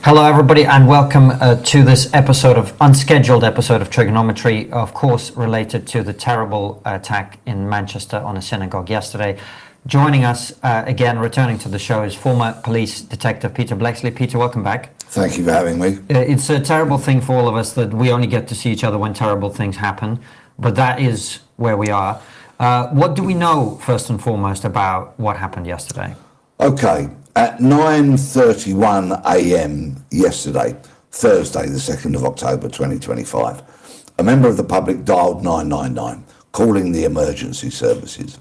Hello, everybody, and welcome to this unscheduled episode of TRIGGERnometry, of course, related to the terrible attack in Manchester on a synagogue yesterday. Joining us again, returning to the show, is former police detective Peter Bleksley. Peter, welcome back. Thank you for having me. It's a terrible thing for all of us that we only get to see each other when terrible things happen, but that is where we are. What do we know, first and foremost, about what happened yesterday? Okay, at 9:31 a.m. yesterday, Thursday, the 2nd of October 2025, a member of the public dialed 999, calling the emergency services,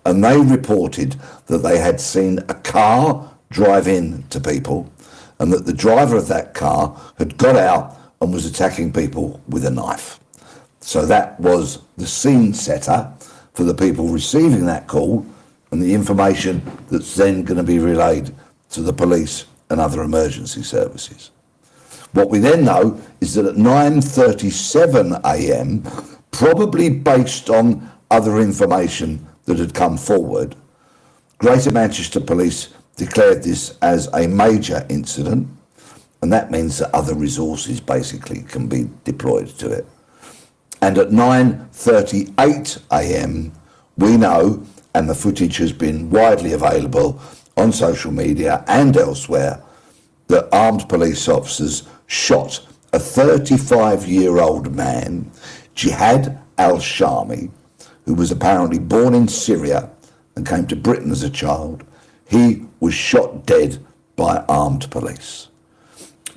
and they reported that they had seen a car drive in to people and that the driver of that car had got out and was attacking people with a knife. So that was the scene setter for the people receiving that call and the information that's then going to be relayed to the police and other emergency services. What we then know is that at 9:37 a.m, probably based on other information that had come forward, Greater Manchester Police declared this as a major incident, and that means that other resources basically can be deployed to it. And at 9:38 a.m, we know, and the footage has been widely available on social media and elsewhere, that armed police officers shot a 35-year-old man, Jihad al-Shami, who was apparently born in Syria and came to Britain as a child. He was shot dead by armed police.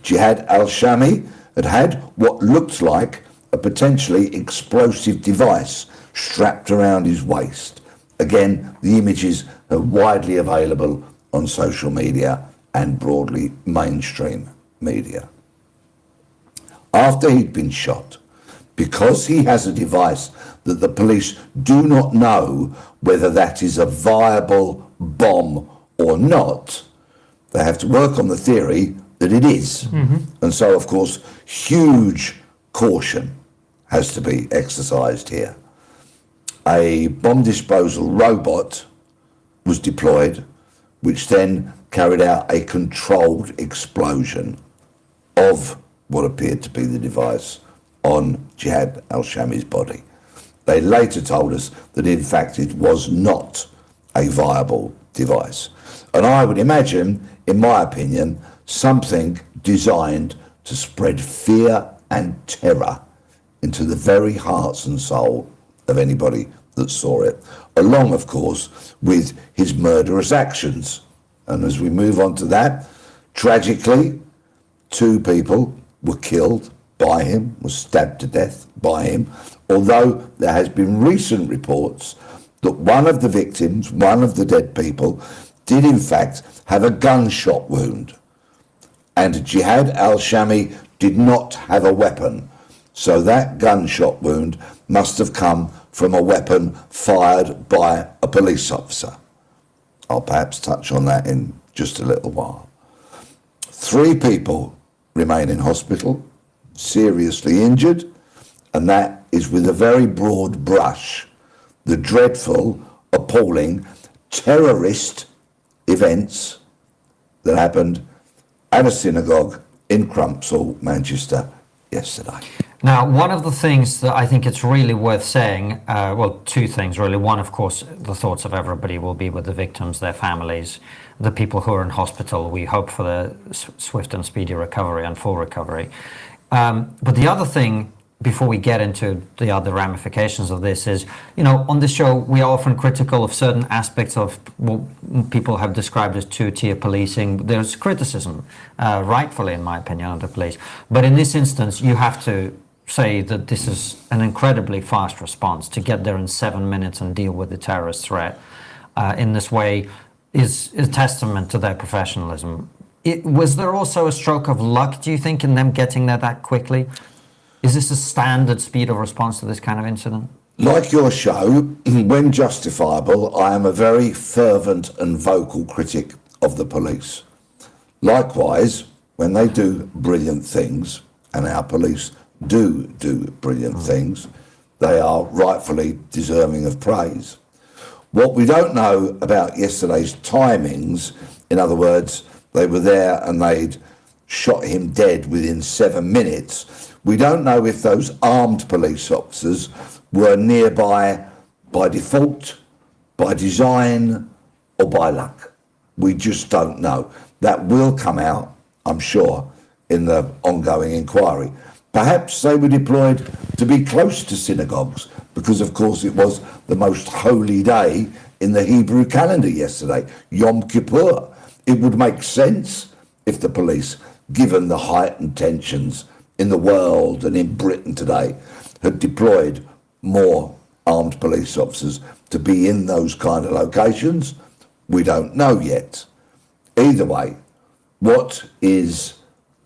Jihad al-Shami had what looked like a potentially explosive device strapped around his waist. Again, the images are widely available on social media and broadly mainstream media. After he'd been shot, because he has a device that the police do not know whether that is a viable bomb or not, they have to work on the theory that it is. And so, of course, huge caution has to be exercised here. A bomb disposal robot was deployed, which then carried out a controlled explosion of what appeared to be the device on Jihad al-Shami's body. They later told us that in fact it was not a viable device. And I would imagine, in my opinion, something designed to spread fear and terror into the very hearts and soul of anybody that saw it, along, of course, with his murderous actions. And as we move on to that, tragically, 2 people were killed by him, were stabbed to death by him, although there has been recent reports that one of the victims, one of the dead people, did in fact have a gunshot wound. And Jihad al-Shami did not have a weapon, so that gunshot wound must have come from a weapon fired by a police officer. I'll perhaps touch on that in just a little while. 3 people remain in hospital, seriously injured, and that is, with a very broad brush, the dreadful, appalling terrorist events that happened at a synagogue in Crumpsall, Manchester, yesterday. Now, one of the things that I think it's really worth saying, well, 2 things really. One, of course, the thoughts of everybody will be with the victims, their families, the people who are in hospital. We hope for the swift and speedy recovery and full recovery. But the other thing, before we get into the other ramifications of this, is, you know, on this show, we are often critical of certain aspects of what people have described as 2-tier policing. There's criticism, rightfully, in my opinion, of the police. But in this instance, you have to say that this is an incredibly fast response. To get there in 7 minutes and deal with the terrorist threat in this way is a testament to their professionalism. Was there also a stroke of luck, do you think, in them getting there that quickly? Is this a standard speed of response to this kind of incident? Like your show, when justifiable, I am a very fervent and vocal critic of the police. Likewise, when they do brilliant things, and our police do brilliant things, they are rightfully deserving of praise. What we don't know about yesterday's timings, in other words, they were there and they'd shot him dead within 7 minutes. We don't know if those armed police officers were nearby by default, by design, or by luck. We just don't know. That will come out, I'm sure, in the ongoing inquiry. Perhaps they were deployed to be close to synagogues because, of course, it was the most holy day in the Hebrew calendar yesterday, Yom Kippur. It would make sense if the police, given the heightened tensions in the world and in Britain today, had deployed more armed police officers to be in those kind of locations. We don't know yet. Either way, what is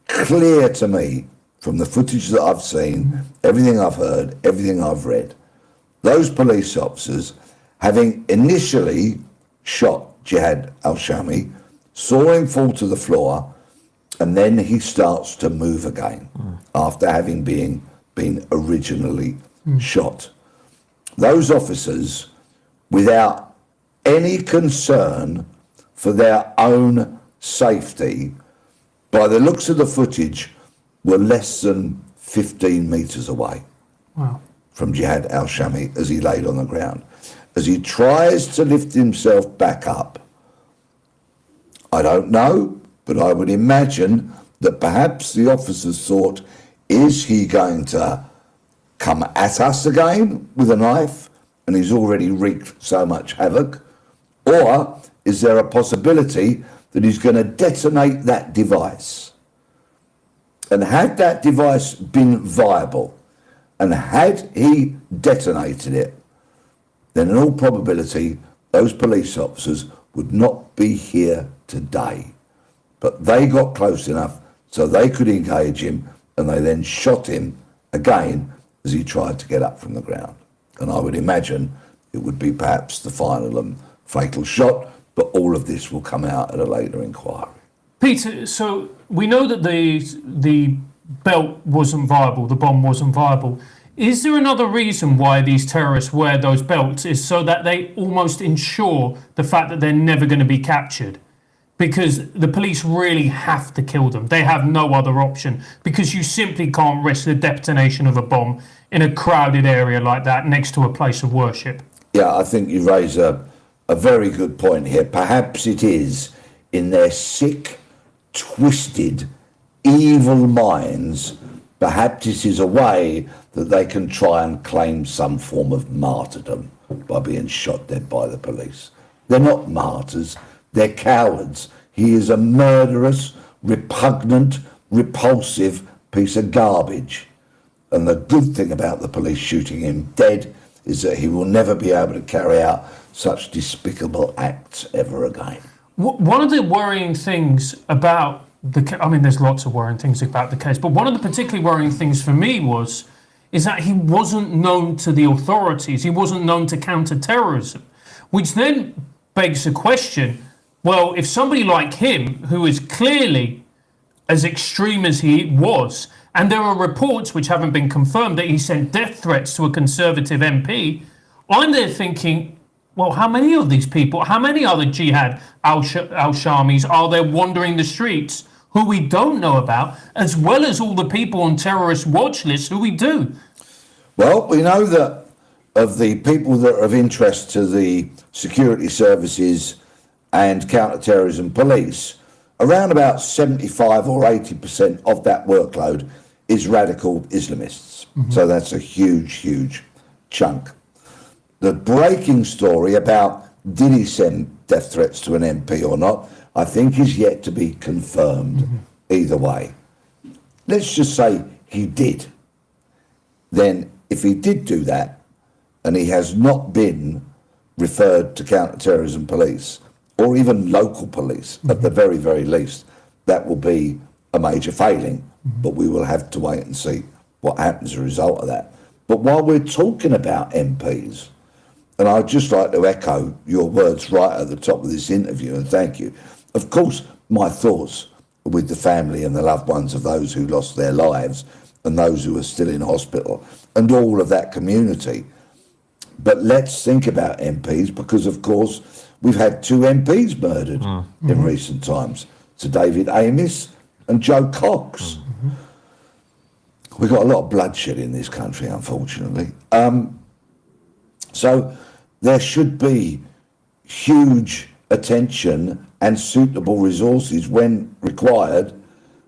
clear to me from the footage that I've seen, everything I've heard, everything I've read, those police officers, having initially shot Jihad al-Shami, saw him fall to the floor, and then he starts to move again after having been originally shot. Those officers, without any concern for their own safety, by the looks of the footage, were less than 15 metres away from Jihad al-Shami as he laid on the ground. As he tries to lift himself back up, I don't know, but I would imagine that perhaps the officers thought, is he going to come at us again with a knife, and he's already wreaked so much havoc? Or is there a possibility that he's going to detonate that device? And had that device been viable, and had he detonated it, then in all probability, those police officers would not be here today. But they got close enough so they could engage him, and they then shot him again as he tried to get up from the ground. And I would imagine it would be perhaps the final and fatal shot, but all of this will come out at a later inquiry. Peter, so we know that the belt wasn't viable, the bomb wasn't viable. Is there another reason why these terrorists wear those belts? Is so that they almost ensure the fact that they're never going to be captured? Because the police really have to kill them. They have no other option, because you simply can't risk the detonation of a bomb in a crowded area like that next to a place of worship. Yeah, I think you raise a very good point here. Perhaps it is in their sick, twisted, evil minds, perhaps it is a way that they can try and claim some form of martyrdom by being shot dead by the police. They're not martyrs, they're cowards. He is a murderous, repugnant, repulsive piece of garbage. And the good thing about the police shooting him dead is that he will never be able to carry out such despicable acts ever again. One of the worrying things about there's lots of worrying things about the case, but one of the particularly worrying things for me is that he wasn't known to the authorities. He wasn't known to counter-terrorism, which then begs the question, well, if somebody like him, who is clearly as extreme as he was, and there are reports which haven't been confirmed that he sent death threats to a Conservative MP, I'm there thinking, well, how many of these people, how many other Jihad al-Shamis are there wandering the streets who we don't know about, as well as all the people on terrorist watch lists who we do? Well, we know that of the people that are of interest to the security services and counter-terrorism police, around about 75 or 80% of that workload is radical Islamists. So that's a huge, huge chunk. The breaking story about did he send death threats to an MP or not, I think is yet to be confirmed either way. Let's just say he did. Then if he did do that and he has not been referred to counter-terrorism police or even local police at the very, very least, that will be a major failing. But we will have to wait and see what happens as a result of that. But while we're talking about MPs, and I'd just like to echo your words right at the top of this interview, and thank you. Of course, my thoughts are with the family and the loved ones of those who lost their lives and those who are still in hospital and all of that community. But let's think about MPs, because, of course, we've had 2 MPs murdered in recent times. Sir David Amess and Joe Cox. We've got a lot of bloodshed in this country, unfortunately. So there should be huge attention and suitable resources, when required,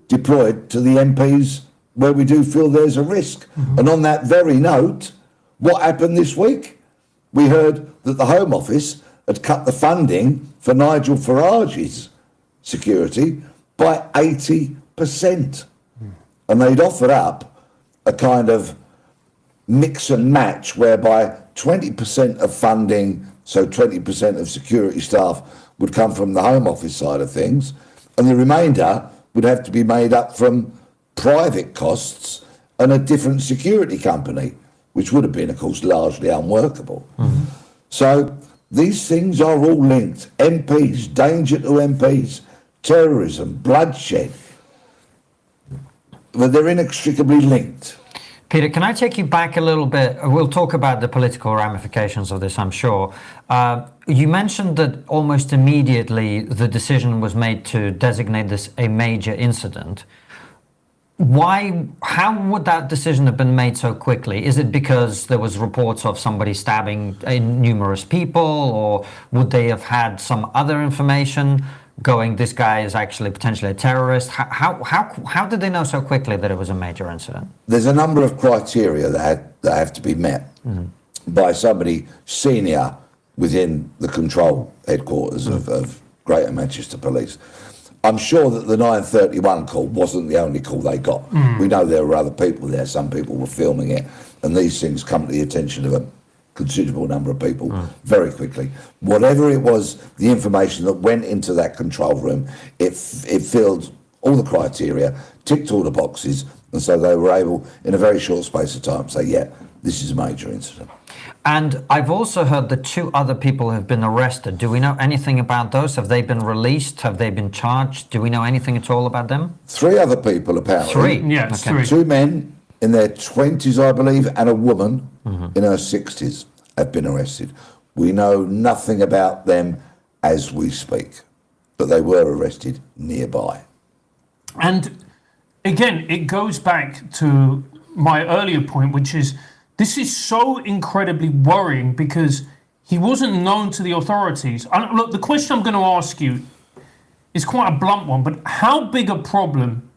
deployed to the MPs where we do feel there's a risk. And on that very note, what happened this week? We heard that the Home Office had cut the funding for Nigel Farage's security by 80%. And they'd offered up a kind of mix and match whereby 20% of funding, so 20% of security staff, would come from the Home Office side of things, and the remainder would have to be made up from private costs and a different security company, which would have been, of course, largely unworkable. So these things are all linked. MPs, danger to MPs, terrorism, bloodshed, but they're inextricably linked. Peter, can I take you back a little bit? We'll talk about the political ramifications of this, I'm sure. You mentioned that almost immediately the decision was made to designate this a major incident. Why? How would that decision have been made so quickly? Is it because there was reports of somebody stabbing numerous people, or would they have had some other information going, this guy is actually potentially a terrorist? How did they know so quickly that it was a major incident? There's a number of criteria that have to be met by somebody senior within the control headquarters of Greater Manchester Police. I'm sure that the 9:31 call wasn't the only call they got. We know there were other people there. Some people were filming it, and these things come to the attention of a considerable number of people very quickly. Whatever it was, the information that went into that control room, it filled all the criteria, ticked all the boxes, and so they were able, in a very short space of time, to say, yeah, this is a major incident. And I've also heard that 2 other people have been arrested. Do we know anything about those? Have they been released? Have they been charged? Do we know anything at all about them? 3 other people, apparently. 3? Yeah, it's 3. 2 men in their 20s, I believe, and a woman in her 60s have been arrested. We know nothing about them as we speak, but they were arrested nearby. And again, it goes back to my earlier point, which is this is so incredibly worrying because he wasn't known to the authorities. And look, the question I'm going to ask you is quite a blunt one, but how big a problem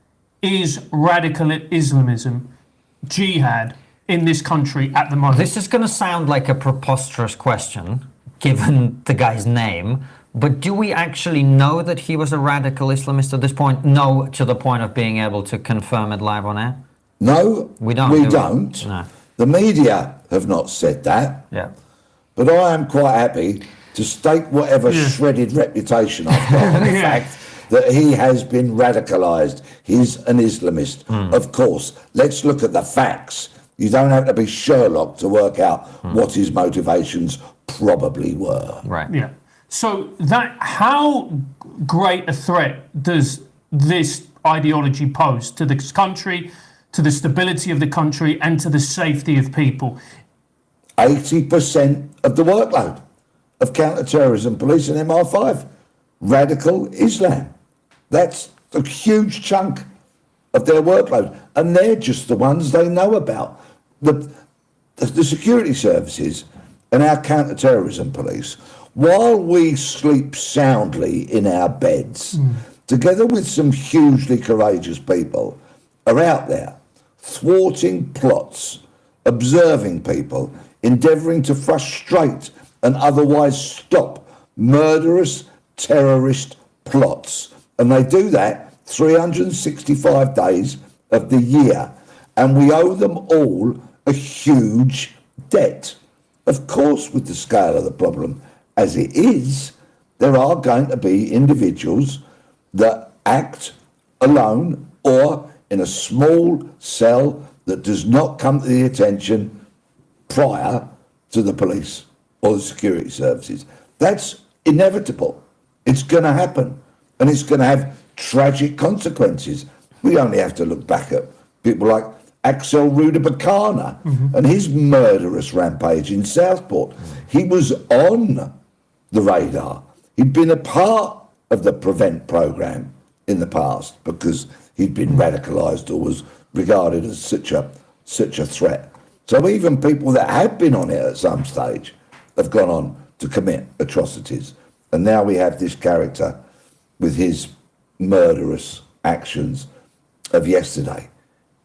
is radical Islamism, jihad, in this country at the moment? This is going to sound like a preposterous question, given the guy's name, but do we actually know that he was a radical Islamist at this point? No, to the point of being able to confirm it live on air? No, we don't. We don't. No. The media have not said that. Yeah. But I am quite happy to stake whatever shredded reputation I've got on the fact that he has been radicalised. He's an Islamist. Of course, let's look at the facts. You don't have to be Sherlock to work out what his motivations probably were. Right. Yeah. So how great a threat does this ideology pose to this country, to the stability of the country, and to the safety of people? 80% of the workload of counter-terrorism police and MI5, radical Islam. That's a huge chunk of their workload, and they're just the ones they know about. The security services and our counter-terrorism police, while we sleep soundly in our beds, together with some hugely courageous people, are out there thwarting plots, observing people, endeavouring to frustrate and otherwise stop murderous terrorist plots. And they do that 365 days of the year. And we owe them all a huge debt. Of course, with the scale of the problem as it is, there are going to be individuals that act alone or in a small cell that does not come to the attention prior to the police or the security services. That's inevitable. It's going to happen, and it's going to have tragic consequences. We only have to look back at people like Axel Rudabakana and his murderous rampage in Southport. He was on the radar. He'd been a part of the Prevent programme in the past because he'd been radicalised or was regarded as such a threat. So even people that had been on it at some stage have gone on to commit atrocities. And now we have this character with his murderous actions of yesterday.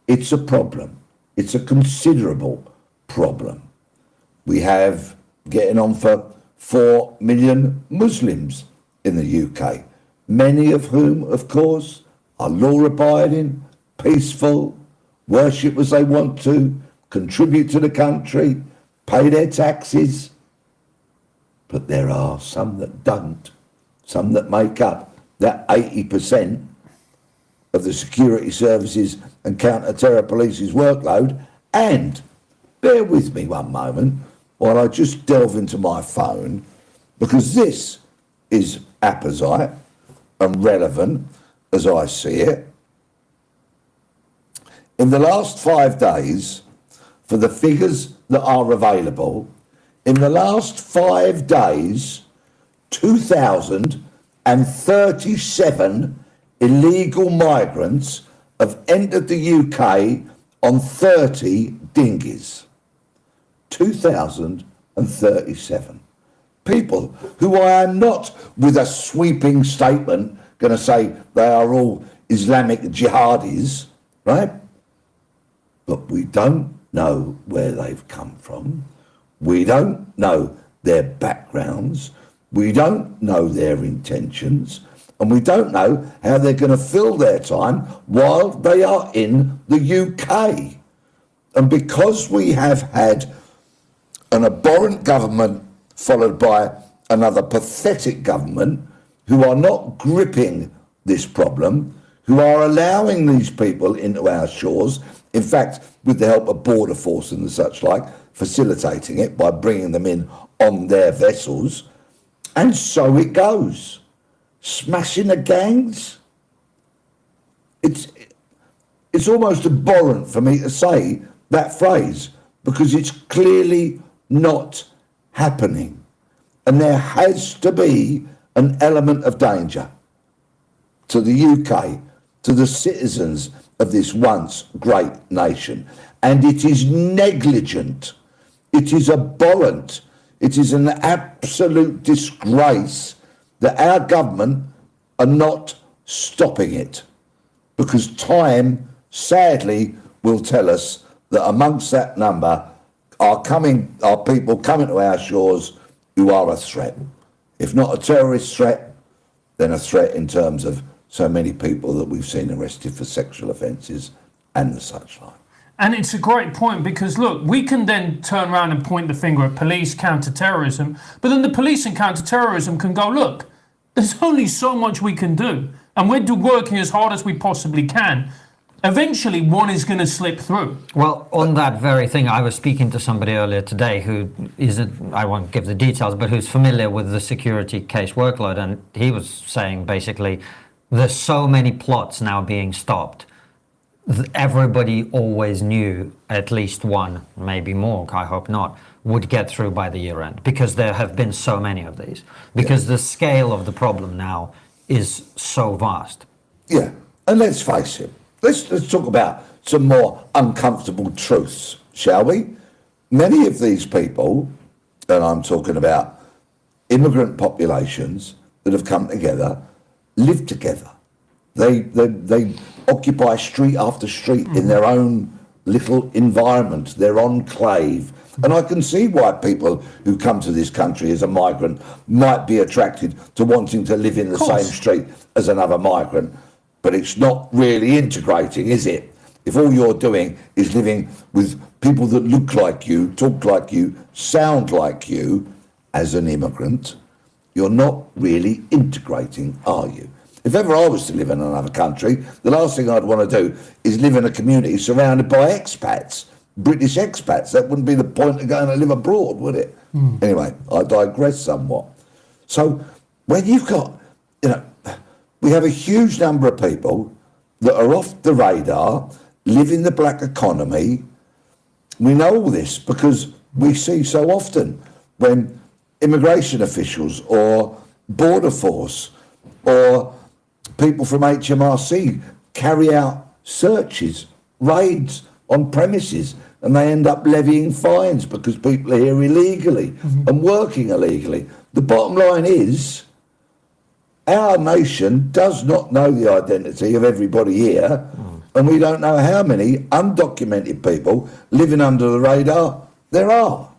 It's a problem. It's a considerable problem. We have getting on for 4 million Muslims in the UK, many of whom, of course, are law-abiding, peaceful, worship as they want to, contribute to the country, pay their taxes. But there are some that don't, some that make up that 80% of the security services and counter-terror police's workload. And bear with me one moment while I just delve into my phone, because this is apposite and relevant as I see it. In the last 5 days, for the figures that are available, in the last 5 days, 2,037 illegal migrants have entered the UK on 30 dinghies. 2,037. People who I am not, with a sweeping statement, going to say they are all Islamic jihadis, right? But we don't know where they've come from. We don't know their backgrounds. We don't know their intentions. And we don't know how they're going to fill their time while they are in the UK. And because we have had an abhorrent government followed by another pathetic government who are not gripping this problem, who are allowing these people into our shores, in fact, with the help of Border Force and the such like, facilitating it by bringing them in on their vessels. And so it goes. Smashing the gangs. It's almost abhorrent for me to say that phrase, because it's clearly not happening. And there has to be an element of danger to the UK, to the citizens of this once great nation. And it is negligent. It is abhorrent. It is an absolute disgrace that our government are not stopping it, because time, sadly, will tell us that amongst that number are people coming to our shores who are a threat. If not a terrorist threat, then a threat in terms of so many people that we've seen arrested for sexual offences and the such like. And it's a great point, because look, we can then turn around and point the finger at police, counter-terrorism, but then the police and counter-terrorism can go, look, there's only so much we can do, and we're working as hard as we possibly can. Eventually, one is going to slip through. Well, on that very thing, I was speaking to somebody earlier today who I won't give the details, but who's familiar with the security case workload, and he was saying basically there's so many plots now being stopped. Everybody always knew at least one, maybe more, I hope not, would get through by the year end, because there have been so many of these, because the scale of the problem now is so vast. Yeah, and let's face it, let's talk about some more uncomfortable truths, shall we? Many of these people, and I'm talking about immigrant populations that have come together, live together. They occupy street after street in their own little environment, their enclave. And I can see why people who come to this country as a migrant might be attracted to wanting to live in the same street as another migrant. But it's not really integrating, is it? If all you're doing is living with people that look like you, talk like you, sound like you as an immigrant, you're not really integrating, are you? If ever I was to live in another country, the last thing I'd want to do is live in a community surrounded by expats, British expats. That wouldn't be the point of going to live abroad, would it? Anyway, I digress somewhat. So when you've got, we have a huge number of people that are off the radar, live in the black economy. We know all this because we see so often when immigration officials or Border Force or people from HMRC carry out searches, raids on premises, and they end up levying fines because people are here illegally and working illegally. The bottom line is, our nation does not know the identity of everybody here, and we don't know how many undocumented people living under the radar there are.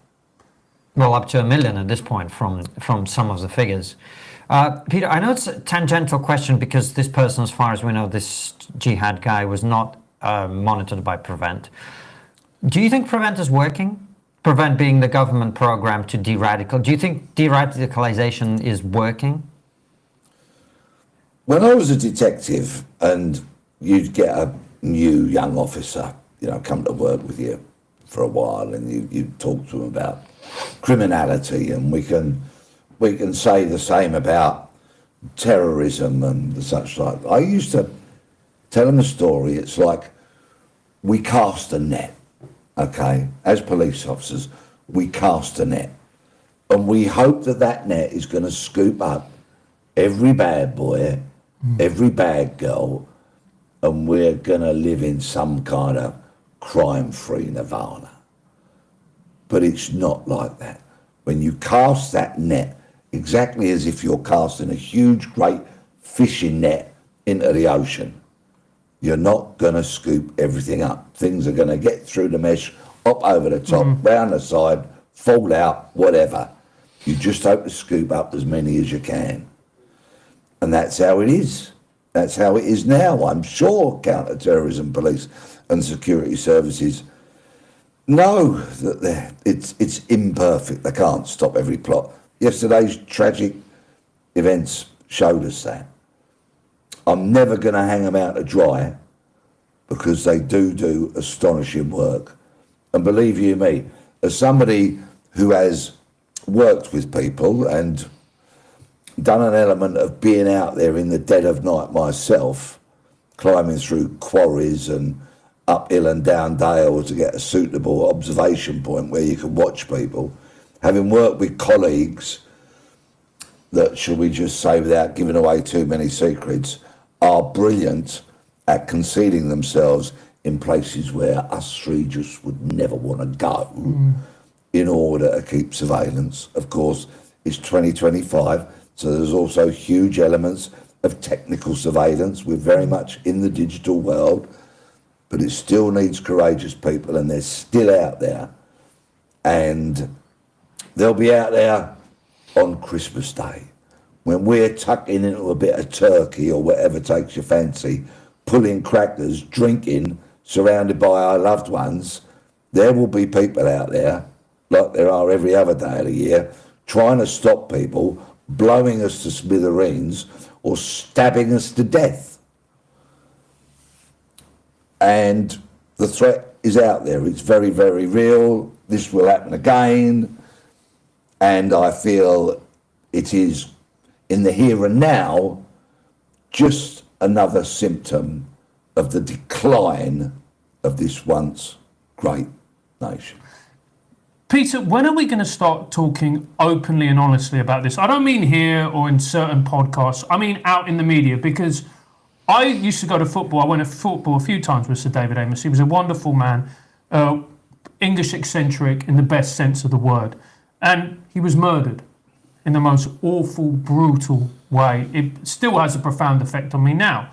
Well, up to 1 million at this point from some of the figures. Peter, I know it's a tangential question because this person, as far as we know, this jihad guy was not monitored by Prevent. Do you think Prevent is working? Prevent being the government program to de-radical. Do you think de-radicalization is working? When I was a detective and you'd get a new young officer, come to work with you for a while, and you'd talk to them about criminality, and we can say the same about terrorism and the such like. I used to tell them a story. It's like we cast a net, okay? As police officers, we cast a net, and we hope that net is going to scoop up every bad boy, every bad girl, and we're going to live in some kind of crime-free nirvana. But it's not like that. When you cast that net, exactly as if you're casting a huge, great fishing net into the ocean, you're not going to scoop everything up. Things are going to get through the mesh, up over the top, round the side, fall out, whatever. You just hope to scoop up as many as you can. And that's how it is. That's how it is now. I'm sure counter-terrorism police and security services know that it's imperfect. They can't stop every plot. Yesterday's tragic events showed us that. I'm never going to hang them out to dry because they do astonishing work. And believe you me, as somebody who has worked with people and done an element of being out there in the dead of night myself, climbing through quarries and up hill and down dale to get a suitable observation point where you can watch people, having worked with colleagues that, shall we just say without giving away too many secrets, are brilliant at concealing themselves in places where us three just would never want to go in order to keep surveillance. Of course, it's 2025, so there's also huge elements of technical surveillance. We're very much in the digital world, but it still needs courageous people, and they're still out there. And they'll be out there on Christmas Day, when we're tucking into a bit of turkey or whatever takes your fancy, pulling crackers, drinking, surrounded by our loved ones. There will be people out there, like there are every other day of the year, trying to stop people, blowing us to smithereens or stabbing us to death. And the threat is out there. It's very, very real. This will happen again. And I feel it is, in the here and now, just another symptom of the decline of this once great nation. Peter, when are we going to start talking openly and honestly about this? I don't mean here or in certain podcasts. I mean out in the media, because I used to go to football. I went to football a few times with Sir David Amos. He was a wonderful man, English eccentric in the best sense of the word. And he was murdered in the most awful, brutal way. It still has a profound effect on me now.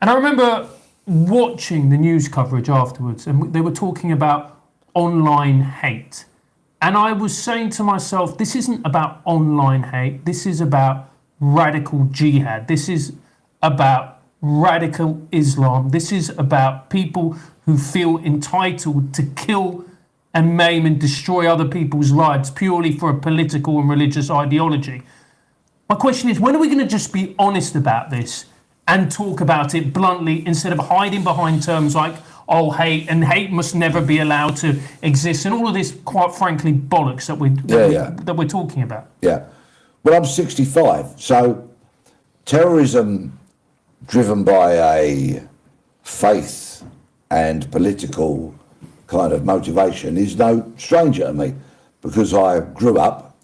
And I remember watching the news coverage afterwards, and they were talking about online hate. And I was saying to myself, this isn't about online hate. This is about radical jihad. This is about radical Islam. This is about people who feel entitled to kill and maim and destroy other people's lives purely for a political and religious ideology. My question is, when are we going to just be honest about this and talk about it bluntly instead of hiding behind terms like, oh, hate, and hate must never be allowed to exist, and all of this, quite frankly, bollocks that we're talking about? Yeah. Well, I'm 65, so terrorism driven by a faith and political kind of motivation is no stranger to me, because I grew up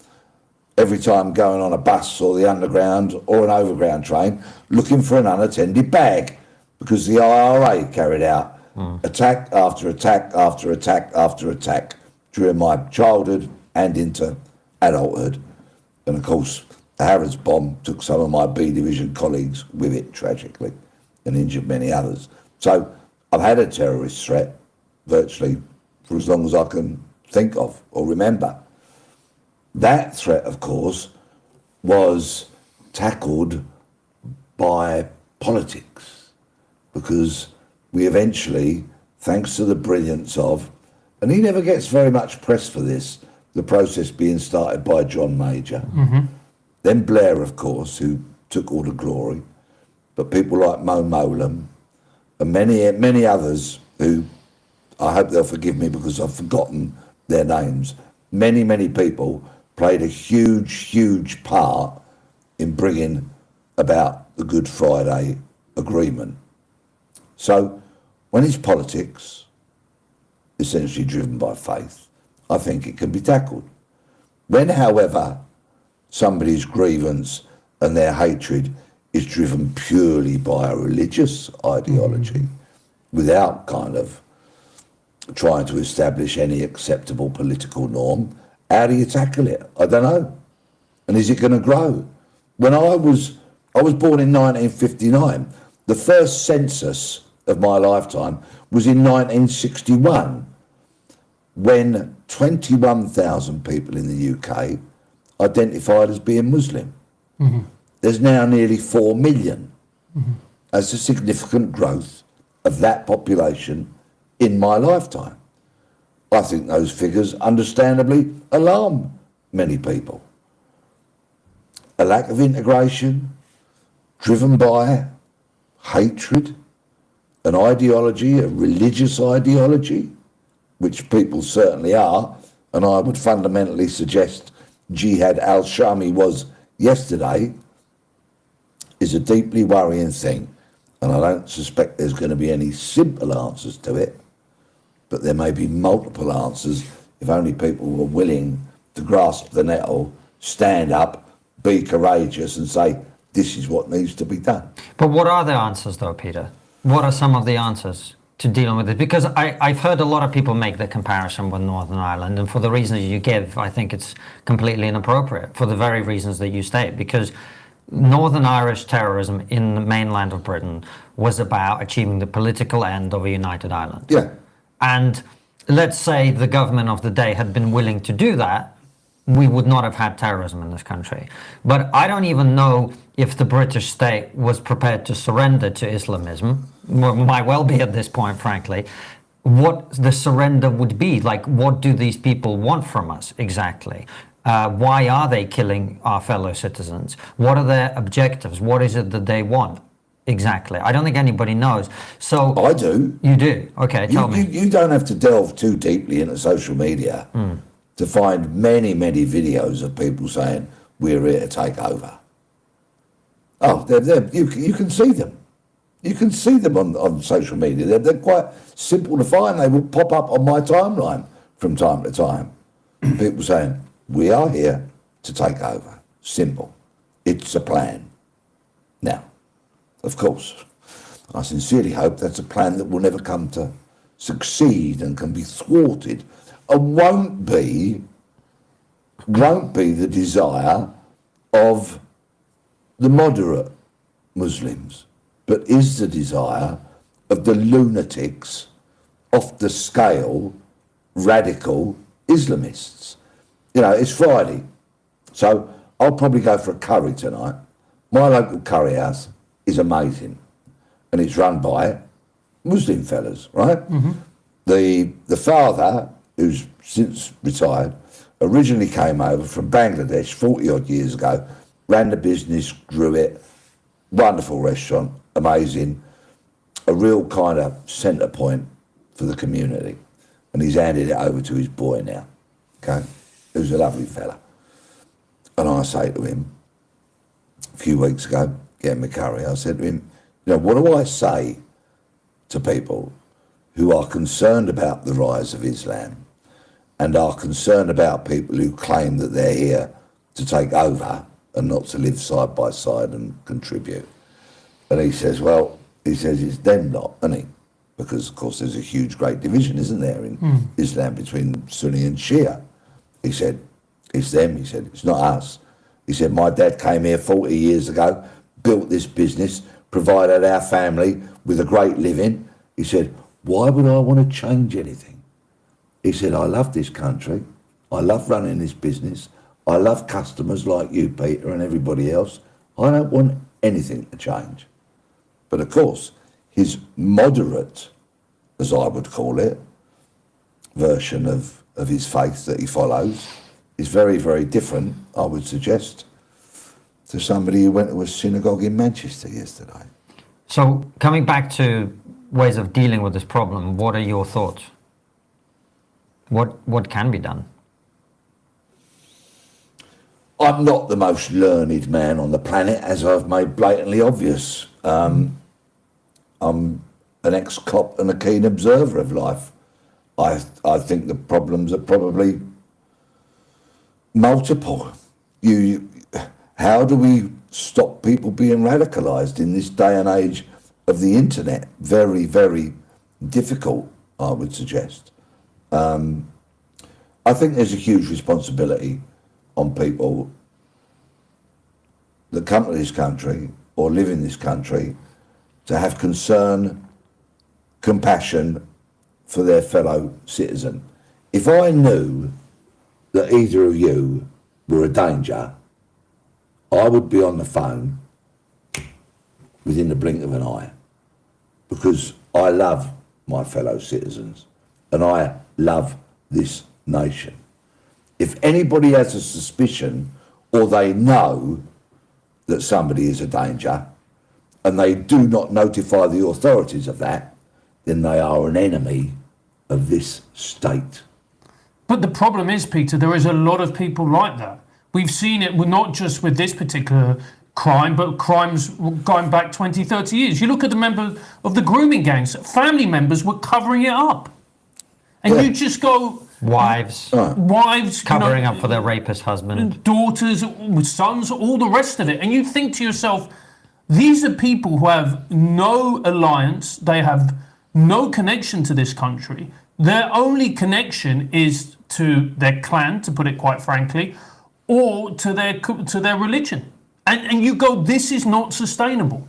every time going on a bus or the underground or an overground train looking for an unattended bag. because the IRA carried out attack after attack after attack after attack during my childhood and into adulthood. And of course, the Harrods bomb took some of my B Division colleagues with it, tragically, and injured many others. So I've had a terrorist threat virtually for as long as I can think of or remember. That threat, of course, was tackled by politics, because we eventually, thanks to the brilliance of, and he never gets very much press for this, the process being started by John Major, then Blair, of course, who took all the glory, but people like Mo Mowlam and many others who, I hope they'll forgive me because I've forgotten their names, many people played a huge part in bringing about the Good Friday Agreement. So when it's politics, essentially driven by faith, I think it can be tackled. When, however, somebody's grievance and their hatred is driven purely by a religious ideology, without kind of trying to establish any acceptable political norm, how do you tackle it? I don't know. And is it going to grow? When I was born in 1959. The first census of my lifetime was in 1961, when 21,000 people in the UK identified as being Muslim. There's now nearly 4 million. That's a significant growth of that population in my lifetime. I think those figures understandably alarm many people. A lack of integration driven by hatred, an ideology, a religious ideology, which people certainly are, and I would fundamentally suggest Jihad al-Shami was yesterday, is a deeply worrying thing. And I don't suspect there's going to be any simple answers to it, but there may be multiple answers if only people were willing to grasp the nettle, stand up, be courageous and say, this is what needs to be done. But what are the answers though, Peter? What are some of the answers to dealing with it? Because I've heard a lot of people make the comparison with Northern Ireland, and for the reasons you give, I think it's completely inappropriate, for the very reasons that you state, because Northern Irish terrorism in the mainland of Britain was about achieving the political end of a united Ireland. Yeah. And let's say the government of the day had been willing to do that, we would not have had terrorism in this country. But I don't even know if the British state was prepared to surrender to Islamism, might well be at this point, frankly, what the surrender would be. Like, what do these people want from us exactly? Why are they killing our fellow citizens? What are their objectives? What is it that they want? Exactly. I don't think anybody knows. So I do. You do? Okay, tell me. You don't have to delve too deeply into social media to find many videos of people saying, we're here to take over. Oh, you can see them. You can see them on social media. They're quite simple to find. They will pop up on my timeline from time to time. People saying, we are here to take over. Simple. It's a plan. Now, of course, I sincerely hope that's a plan that will never come to succeed and can be thwarted, and won't be the desire of the moderate Muslims, but is the desire of the lunatics, off the scale, radical Islamists. You know, it's Friday, so I'll probably go for a curry tonight. My local curry house is amazing, and it's run by Muslim fellas, right? The father, who's since retired, originally came over from Bangladesh 40 odd years ago, ran the business, grew it, wonderful restaurant, amazing, a real kind of centre point for the community. And he's handed it over to his boy now, okay, who's a lovely fella. And I say to him, a few weeks ago, getting me curry, I said to him, you know, what do I say to people who are concerned about the rise of Islam and are concerned about people who claim that they're here to take over and not to live side by side and contribute? And he says, well, he says it's them lot, isn't he? Because, of course, there's a huge, great division, isn't there, in Islam between Sunni and Shia. He said, it's them. He said, it's not us. He said, my dad came here 40 years ago, built this business, provided our family with a great living. He said, why would I want to change anything? He said, I love this country. I love running this business. I love customers like you, Peter, and everybody else. I don't want anything to change. But, of course, his moderate, as I would call it, version of his faith that he follows is very, very different, I would suggest, to somebody who went to a synagogue in Manchester yesterday. So coming back to ways of dealing with this problem, what are your thoughts? What can be done? I'm not the most learned man on the planet, as I've made blatantly obvious. I'm an ex-cop and a keen observer of life. I think the problems are probably multiple. How do we stop people being radicalised in this day and age of the internet? Very, very difficult, I would suggest. I think there's a huge responsibility on people that come to this country or live in this country to have concern, compassion for their fellow citizen. If I knew that either of you were a danger, I would be on the phone within the blink of an eye, because I love my fellow citizens and I love this nation. If anybody has a suspicion or they know that somebody is a danger and they do not notify the authorities of that, then they are an enemy of this state. But the problem is, Peter, there is a lot of people like that. We've seen it not just with this particular crime, but crimes going back 20, 30 years. You look at the members of the grooming gangs, family members were covering it up. And you just go... Wives covering up for their rapist husband. Daughters, sons, all the rest of it. And you think to yourself, these are people who have no alliance, they have no connection to this country. Their only connection is to their clan, to put it quite frankly, or to their religion. And you go, this is not sustainable.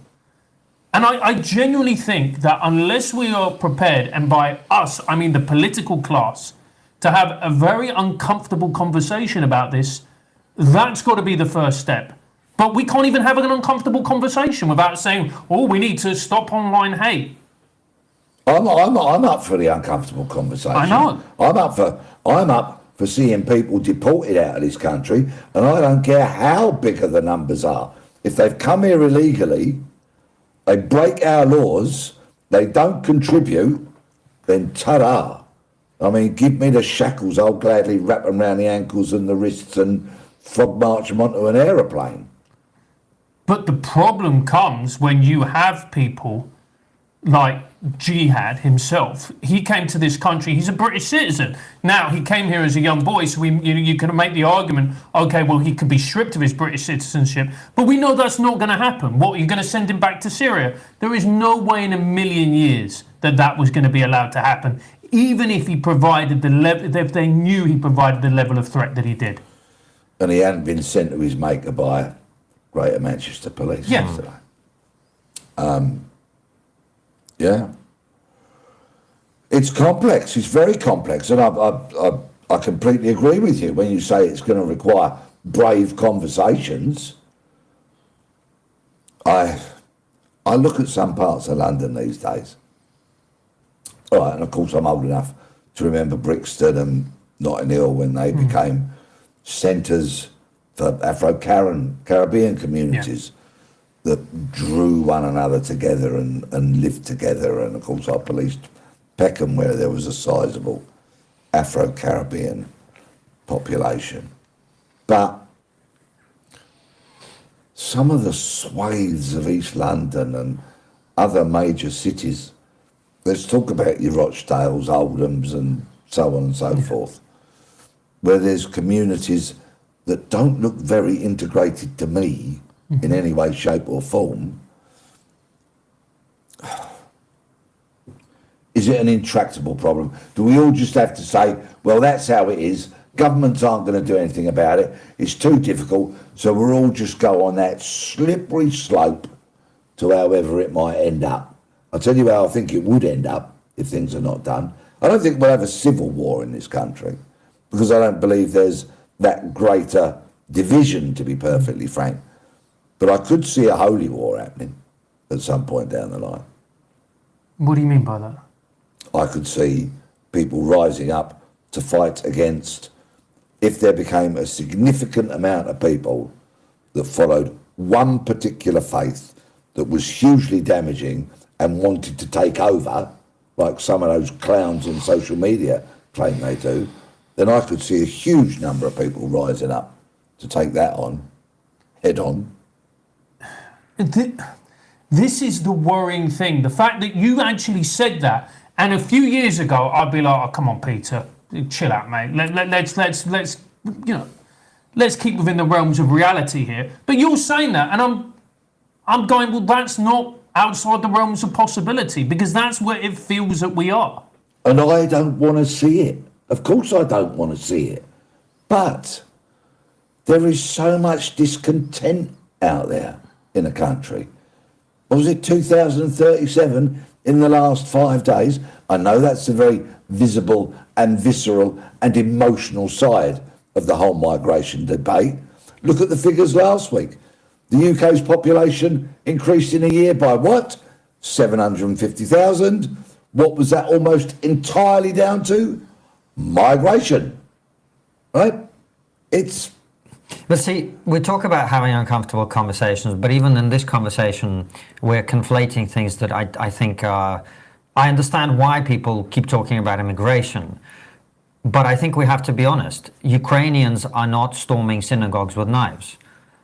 And I genuinely think that unless we are prepared, and by us, I mean the political class, to have a very uncomfortable conversation about this, that's got to be the first step. But we can't even have an uncomfortable conversation without saying, oh, we need to stop online hate. I'm up for the uncomfortable conversation. I know. I'm up for seeing people deported out of this country, and I don't care how big the numbers are. If they've come here illegally, they break our laws, they don't contribute, then ta-da. I mean, give me the shackles, I'll gladly wrap them around the ankles and the wrists and frog march them onto an aeroplane. But the problem comes when you have people like Jihad himself. He came to this country, he's a British citizen. Now, he came here as a young boy, so you can make the argument, okay, well, he could be stripped of his British citizenship, but we know that's not going to happen. What, you're going to send him back to Syria? There is no way in a million years that was going to be allowed to happen, even if he provided if they knew he provided the level of threat that he did. And he hadn't been sent to his maker by Greater Manchester Police. Yeah. Yeah. It's complex. It's very complex. And I completely agree with you when you say it's going to require brave conversations. I look at some parts of London these days. All right, and of course I'm old enough to remember Brixton and Notting Hill when they became centres for Afro-Caribbean communities that drew one another together and lived together. And of course I policed Peckham, where there was a sizable Afro-Caribbean population. But some of the swathes of East London and other major cities, let's talk about your Rochdales, Oldhams and so on and so forth, where there's communities that don't look very integrated to me in any way, shape or form. Is it an intractable problem? Do we all just have to say, well, that's how it is, governments aren't going to do anything about it, it's too difficult, so we'll all just go on that slippery slope to however it might end up? I'll tell you how I think it would end up if things are not done. I don't think we'll have a civil war in this country, because I don't believe there's that greater division, to be perfectly frank. But I could see a holy war happening at some point down the line. What do you mean by that? I could see people rising up to fight against, if there became a significant amount of people that followed one particular faith that was hugely damaging and wanted to take over, like some of those clowns on social media claim they do, then I could see a huge number of people rising up to take that on, head on. This is the worrying thing. The fact that you actually said that, and a few years ago, I'd be like, "Oh, come on, Peter, chill out, mate. Let's keep within the realms of reality here." But you're saying that, and I'm going, well, that's not outside the realms of possibility, because that's where it feels that we are. And I don't want to see it. Of course I don't want to see it. But there is so much discontent out there in the country. What was it, 2037 in the last 5 days? I know that's a very visible and visceral and emotional side of the whole migration debate. Look at the figures last week. The UK's population increased in a year by what? 750,000. What was that almost entirely down to? Migration. Right? But see, we talk about having uncomfortable conversations, but even in this conversation, we're conflating things that I think are... I understand why people keep talking about immigration, but I think we have to be honest. Ukrainians are not storming synagogues with knives.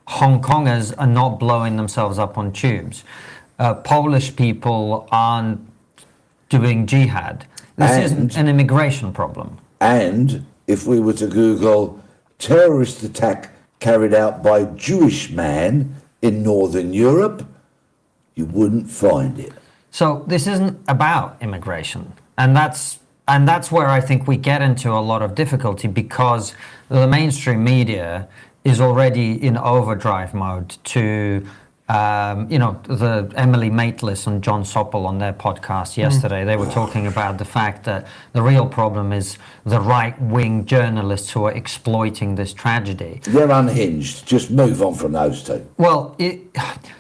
Hong Kongers are not blowing themselves up on tubes. Polish people aren't doing jihad. This isn't an immigration problem. And if we were to Google terrorist attack carried out by Jewish man in Northern Europe, you wouldn't find it. So this isn't about immigration. And that's where I think we get into a lot of difficulty, because the mainstream media is already in overdrive mode to, the Emily Maitlis and John Soppel on their podcast yesterday, they were talking about the fact that the real problem is the right-wing journalists who are exploiting this tragedy. They're unhinged. Just move on from those two. Well,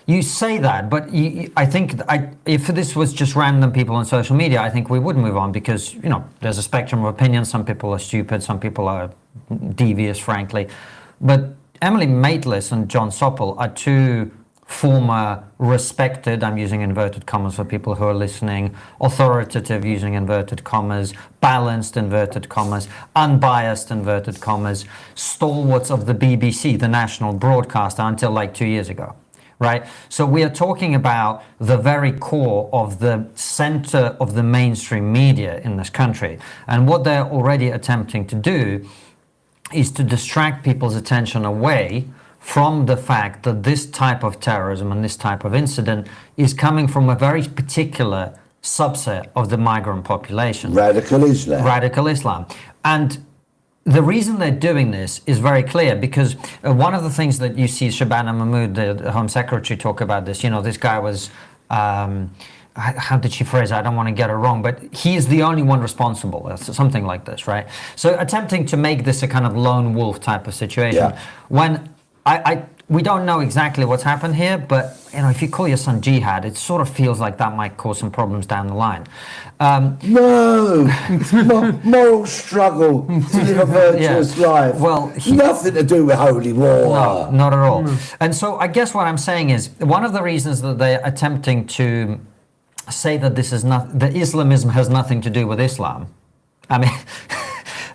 you say that, but I think if this was just random people on social media, I think we would move on, because, there's a spectrum of opinions. Some people are stupid, some people are devious, frankly. But Emily Maitlis and John Soppel are two former respected, I'm using inverted commas for people who are listening, authoritative, using inverted commas, balanced, inverted commas, unbiased, inverted commas, stalwarts of the BBC, the national broadcaster, until like 2 years ago, right? So we are talking about the very core of the center of the mainstream media in this country. And what they're already attempting to do is to distract people's attention away from the fact that this type of terrorism and this type of incident is coming from a very particular subset of the migrant population. Radical Islam. Radical Islam. And the reason they're doing this is very clear, because one of the things that you see Shabana Mahmood, the Home Secretary, talk about this, this guy was... how did she phrase it? I don't want to get it wrong, but he is the only one responsible, something like this, right? So attempting to make this a kind of lone wolf type of situation. Yeah. When we don't know exactly what's happened here, but if you call your son jihad, it sort of feels like that might cause some problems down the line. No, moral struggle to live a virtuous life. Well, nothing to do with holy war. No, not at all. And so I guess what I'm saying is, one of the reasons that they're attempting to say that this is not, that Islamism has nothing to do with Islam. I mean,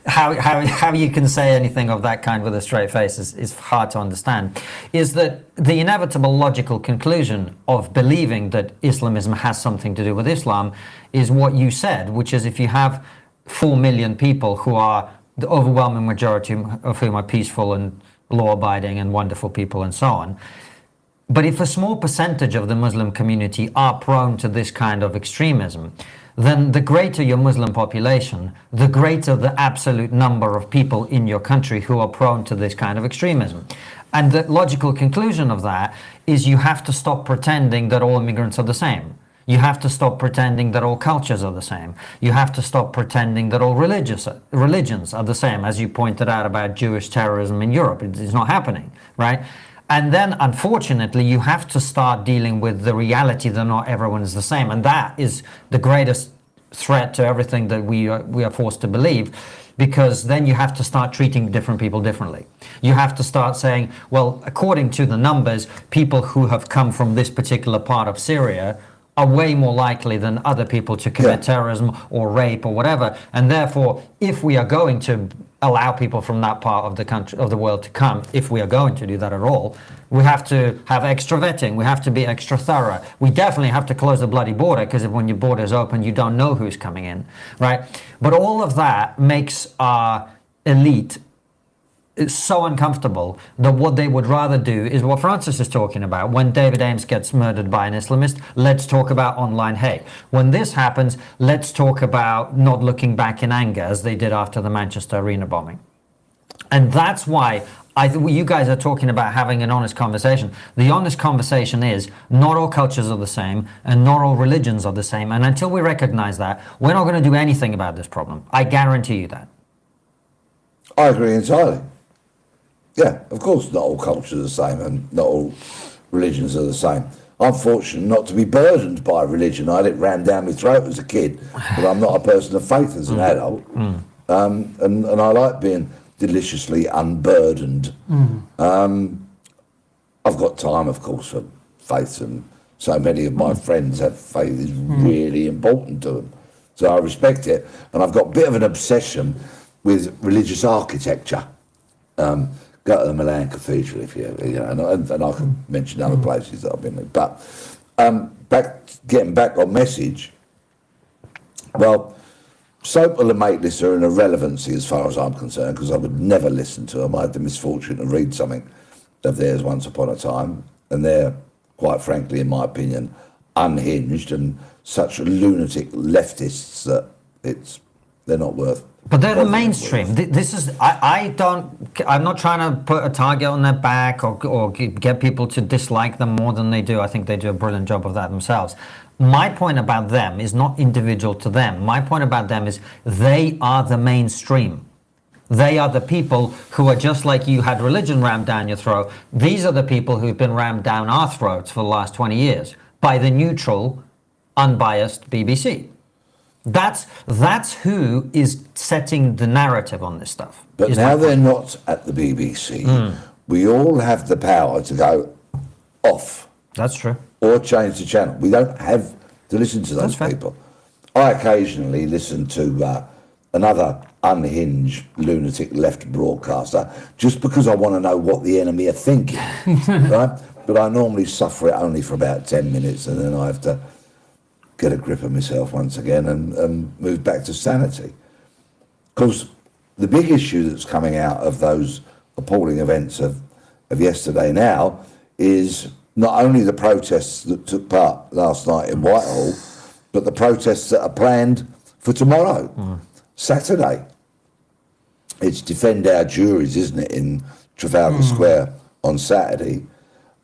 how you can say anything of that kind with a straight face is hard to understand. Is that the inevitable logical conclusion of believing that Islamism has something to do with Islam is what you said, which is if you have 4 million people who are the overwhelming majority of whom are peaceful and law-abiding and wonderful people and so on, But if a small percentage of the Muslim community are prone to this kind of extremism, then the greater your Muslim population, the greater the absolute number of people in your country who are prone to this kind of extremism. And the logical conclusion of that is you have to stop pretending that all immigrants are the same. You have to stop pretending that all cultures are the same. You have to stop pretending that all religions are the same, as you pointed out about Jewish terrorism in Europe. It's not happening, right? And then, unfortunately, you have to start dealing with the reality that not everyone is the same. And that is the greatest threat to everything that we are forced to believe, because then you have to start treating different people differently. You have to start saying, well, according to the numbers, people who have come from this particular part of Syria are way more likely than other people to commit terrorism or rape or whatever. And therefore, if we are going to allow people from that part of the country, of the world to come, if we are going to do that at all, we have to have extra vetting. We have to be extra thorough. We definitely have to close the bloody border, because when your border is open, you don't know who's coming in, right? But all of that makes our elite so uncomfortable that what they would rather do is what Francis is talking about. When David Ames gets murdered by an Islamist, let's talk about online hate. When this happens, let's talk about not looking back in anger, as they did after the Manchester Arena bombing. And that's why you guys are talking about having an honest conversation. The honest conversation is not all cultures are the same and not all religions are the same. And until we recognize that, we're not going to do anything about this problem. I guarantee you that. I agree entirely. Yeah, of course, not all cultures are the same and not all religions are the same. I'm fortunate not to be burdened by religion. I had it rammed down my throat as a kid, but I'm not a person of faith as an adult. And I like being deliciously unburdened. I've got time, of course, for faith, and so many of my friends have faith is really important to them. So I respect it, and I've got a bit of an obsession with religious architecture. Go to the Milan Cathedral if you know, and I can mention other places that I've been in. But getting back on message, well, Sopel and Maitlis are an irrelevancy as far as I'm concerned, because I would never listen to them. I had the misfortune to read something of theirs once upon a time, and they're, quite frankly, in my opinion, unhinged and such lunatic leftists that they're not worth. But they're the mainstream. This is, I'm not trying to put a target on their back or get people to dislike them more than they do. I think they do a brilliant job of that themselves. My point about them is not individual to them. My point about them is they are the mainstream. They are the people who are just like you had religion rammed down your throat. These are the people who've been rammed down our throats for the last 20 years by the neutral, unbiased BBC. That's who is setting the narrative on this stuff. But now they're not at the BBC. We all have the power to go off. That's true. Or change the channel. We don't have to listen to those people. I occasionally listen to another unhinged lunatic left broadcaster just because I want to know what the enemy are thinking, right? But I normally suffer it only for about 10 minutes, and then I have to get a grip of myself once again and move back to sanity. Because the big issue that's coming out of those appalling events of yesterday now is not only the protests that took part last night in Whitehall, but the protests that are planned for tomorrow, Saturday. It's Defend Our Juries, isn't it, in Trafalgar Square on Saturday.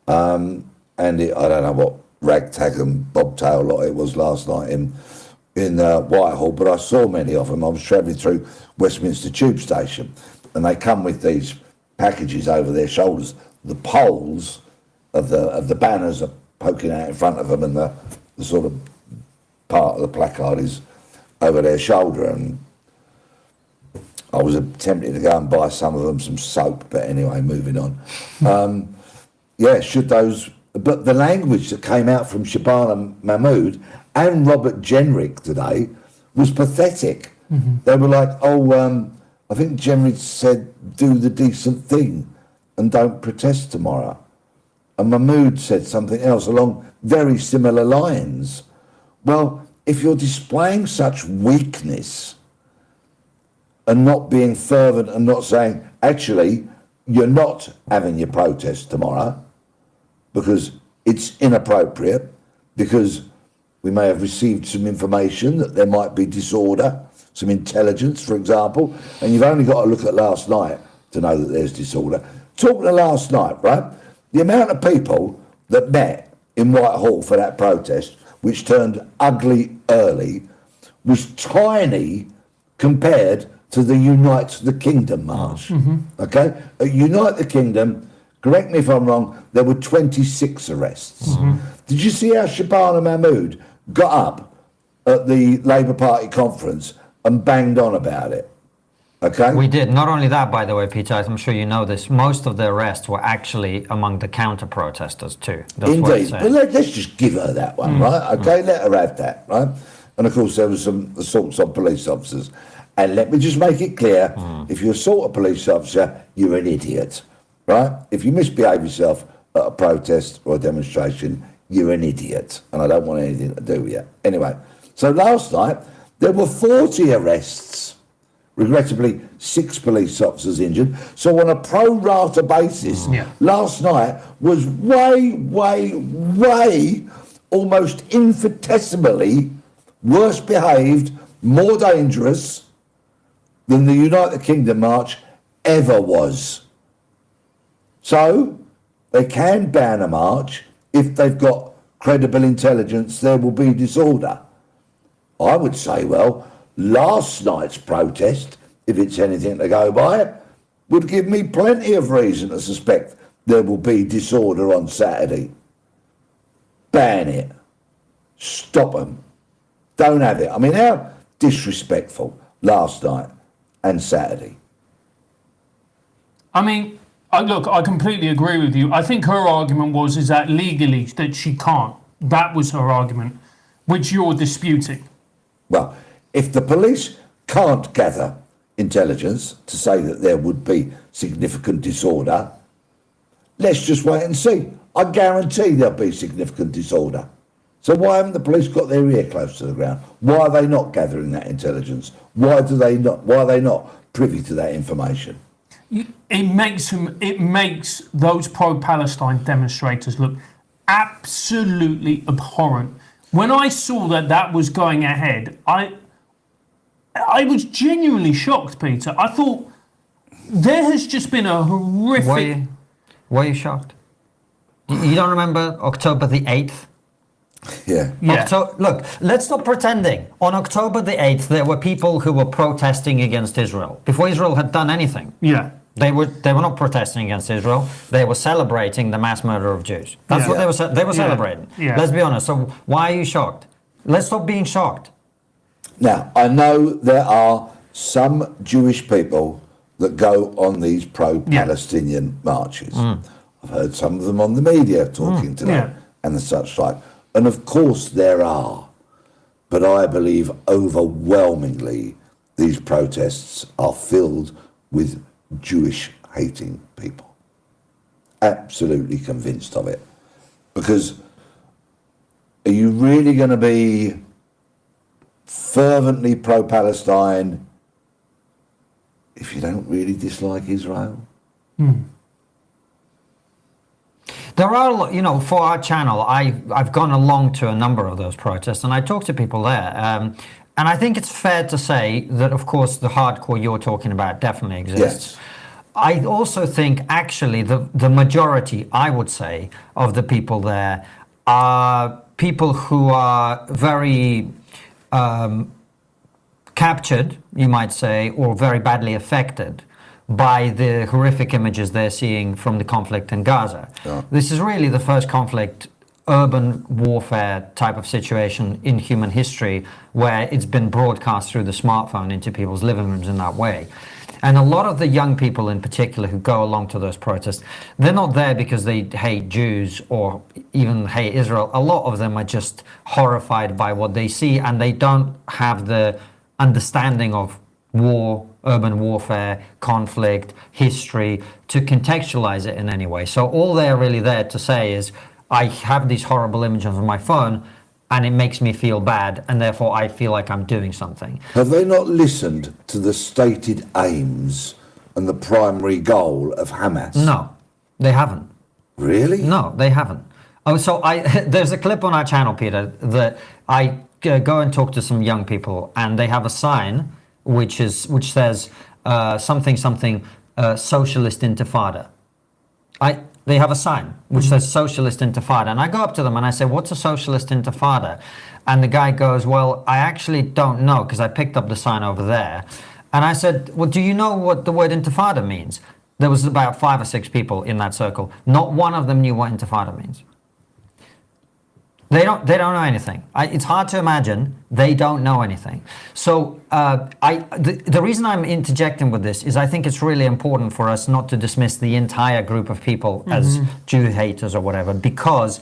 And I don't know what ragtag and bobtail lot it was last night in Whitehall, but I saw many of them. I was travelling through Westminster Tube Station, and they come with these packages over their shoulders. The poles of the banners are poking out in front of them, and the sort of part of the placard is over their shoulder. And I was tempted to go and buy some of them some soap, but anyway, moving on. Should those... But the language that came out from Shabana Mahmood and Robert Jenrick today was pathetic. They were like, I think Jenrick said, do the decent thing and don't protest tomorrow. And Mahmood said something else along very similar lines. Well, if you're displaying such weakness and not being fervent and not saying, actually, you're not having your protest tomorrow, because it's inappropriate, because we may have received some information that there might be disorder, some intelligence, for example, and you've only got to look at last night to know that there's disorder. Talking of last night, right, the amount of people that met in Whitehall for that protest, which turned ugly early, was tiny compared to the Unite the Kingdom march. Okay? At Unite the Kingdom, correct me if I'm wrong, there were 26 arrests. Did you see how Shabana Mahmood got up at the Labour Party conference and banged on about it? Okay? We did. Not only that, by the way, Peter, I'm sure you know this, most of the arrests were actually among the counter-protesters too. That's Indeed. But let's just give her that one, right? Okay, let her have that, right? And of course, there was some assaults on police officers. And let me just make it clear, if you assault a police officer, you're an idiot, right? If you misbehave yourself at a protest or a demonstration, you're an idiot. And I don't want anything to do with you. Anyway, so last night, there were 40 arrests. Regrettably, 6 police officers injured. So on a pro rata basis, last night was way, almost infinitesimally worse behaved, more dangerous than the United Kingdom march ever was. So they can ban a march if they've got credible intelligence there will be disorder. I would say, well, last night's protest, if it's anything to go by, would give me plenty of reason to suspect there will be disorder on Saturday. Ban it. Stop them. Don't have it. I mean, how disrespectful last night and Saturday. I mean, look, I completely agree with you. I think her argument is that legally that she can't. That was her argument, which you're disputing. Well, if the police can't gather intelligence to say that there would be significant disorder, let's just wait and see. I guarantee there'll be significant disorder. So why haven't the police got their ear close to the ground? Why are they not gathering that intelligence? Why are they not privy to that information? It makes those pro-Palestine demonstrators look absolutely abhorrent. When I saw that was going ahead, I was genuinely shocked, Peter. I thought there has just been a horrific... Were you shocked? You don't remember October the 8th? Yeah. Look, let's stop pretending. On October the 8th, there were people who were protesting against Israel before Israel had done anything. Yeah. They were not protesting against Israel. They were celebrating the mass murder of Jews. That's what they were celebrating. Yeah. Let's be honest. So why are you shocked? Let's stop being shocked. Now, I know there are some Jewish people that go on these pro-Palestinian marches. I've heard some of them on the media talking today and such like. And of course there are. But I believe overwhelmingly these protests are filled with Jewish-hating people. Absolutely convinced of it. Because are you really going to be fervently pro-Palestine if you don't really dislike Israel? There are, for our channel, I've gone along to a number of those protests and I talked to people there. And I think it's fair to say that, of course, the hardcore you're talking about definitely exists. Yes. I also think, actually, the majority, I would say, of the people there are people who are very captured, you might say, or very badly affected by the horrific images they're seeing from the conflict in Gaza. Yeah. This is really the first conflict, urban warfare type of situation in human history where it's been broadcast through the smartphone into people's living rooms in that way. And a lot of the young people in particular who go along to those protests, they're not there because they hate Jews or even hate Israel. A lot of them are just horrified by what they see, and they don't have the understanding of war, urban warfare, conflict, history, to contextualize it in any way. So all they're really there to say is, I have these horrible images on my phone and it makes me feel bad, and therefore I feel like I'm doing something. Have they not listened to the stated aims and the primary goal of Hamas? No, they haven't. Really? No, they haven't. Oh, so there's a clip on our channel, Peter, that I go and talk to some young people, and they have a sign which says something socialist intifada. They have a sign which says socialist intifada, and I go up to them and I say, "What's a socialist intifada?" And the guy goes, "Well, I actually don't know because I picked up the sign over there." And I said, "Well, do you know what the word intifada means?" There was about 5 or 6 people in that circle. Not one of them knew what intifada means. They don't know anything. It's hard to imagine they don't know anything. So the reason I'm interjecting with this is I think it's really important for us not to dismiss the entire group of people as Jew haters or whatever, because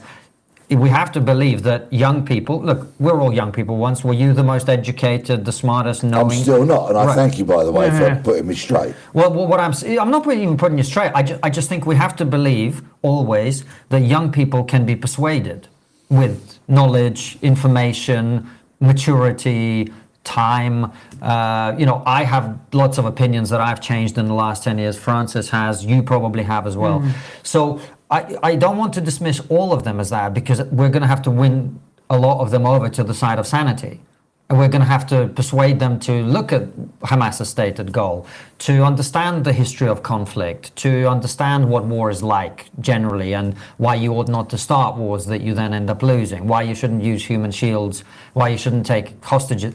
we have to believe that young people, look, we're all young people once. Were you the most educated, the smartest, knowing? I'm still not, and I thank you, by the way, for putting me straight. Well, what I'm not even putting you straight. I just think we have to believe always that young people can be persuaded with knowledge, information, maturity, time. I have lots of opinions that I've changed in the last 10 years. Francis has, you probably have as well. So I don't want to dismiss all of them as that, because we're going to have to win a lot of them over to the side of sanity. And we're going to have to persuade them to look at Hamas's stated goal, to understand the history of conflict, to understand what war is like generally, and why you ought not to start wars that you then end up losing, why you shouldn't use human shields, why you shouldn't take hostages,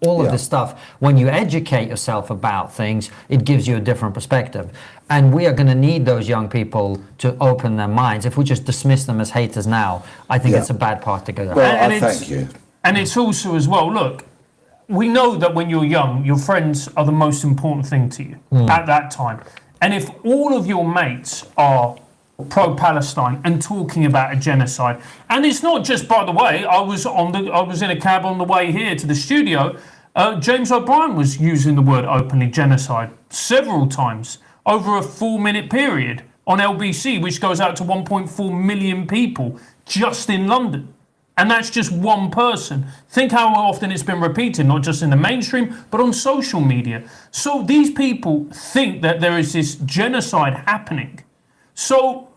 all of this stuff. When you educate yourself about things, it gives you a different perspective. And we are going to need those young people to open their minds. If we just dismiss them as haters now, I think it's a bad path to go down. Well, I thank you. And it's also as well, look, we know that when you're young, your friends are the most important thing to you at that time. And if all of your mates are pro-Palestine and talking about a genocide, and it's not just, by the way, I was in a cab on the way here to the studio, James O'Brien was using the word openly, genocide, several times over a 4-minute period on LBC, which goes out to 1.4 million people just in London. And that's just one person. Think how often it's been repeated, not just in the mainstream, but on social media. So these people think that there is this genocide happening. So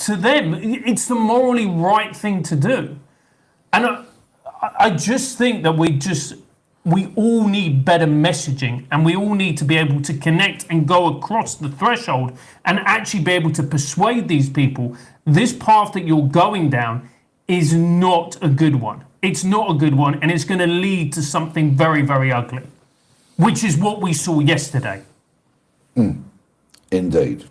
to them, it's the morally right thing to do. And I just think that we all need better messaging, and we all need to be able to connect and go across the threshold and actually be able to persuade these people this path that you're going down is not a good one. It's not a good one, and it's going to lead to something very, very ugly, which is what we saw yesterday. Indeed.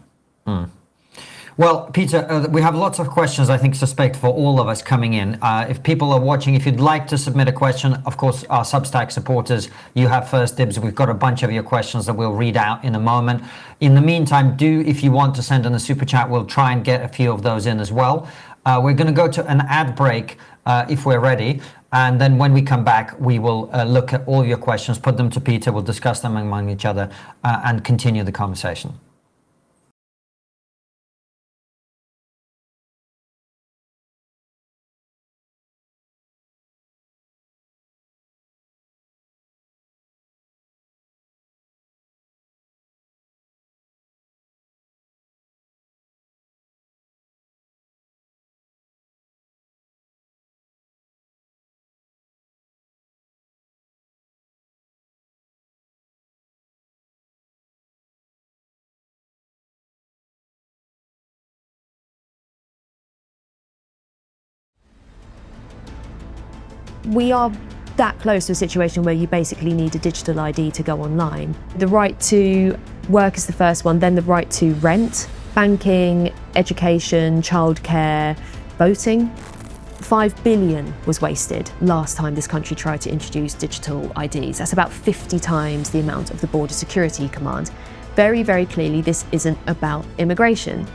Well, Peter, we have lots of questions, I think, suspect for all of us coming in. If people are watching, if you'd like to submit a question, of course, our Substack supporters, you have first dibs. We've got a bunch of your questions that we'll read out in a moment. In the meantime, if you want to send in a super chat, we'll try and get a few of those in as well. We're going to go to an ad break if we're ready. And then when we come back, we will look at all your questions, put them to Peter, we'll discuss them among each other and continue the conversation. We are that close to a situation where you basically need a digital ID to go online. The right to work is the first one, then the right to rent, banking, education, childcare, voting. 5 billion was wasted last time this country tried to introduce digital IDs. That's about 50 times the amount of the Border Security Command. Very, very clearly, this isn't about immigration.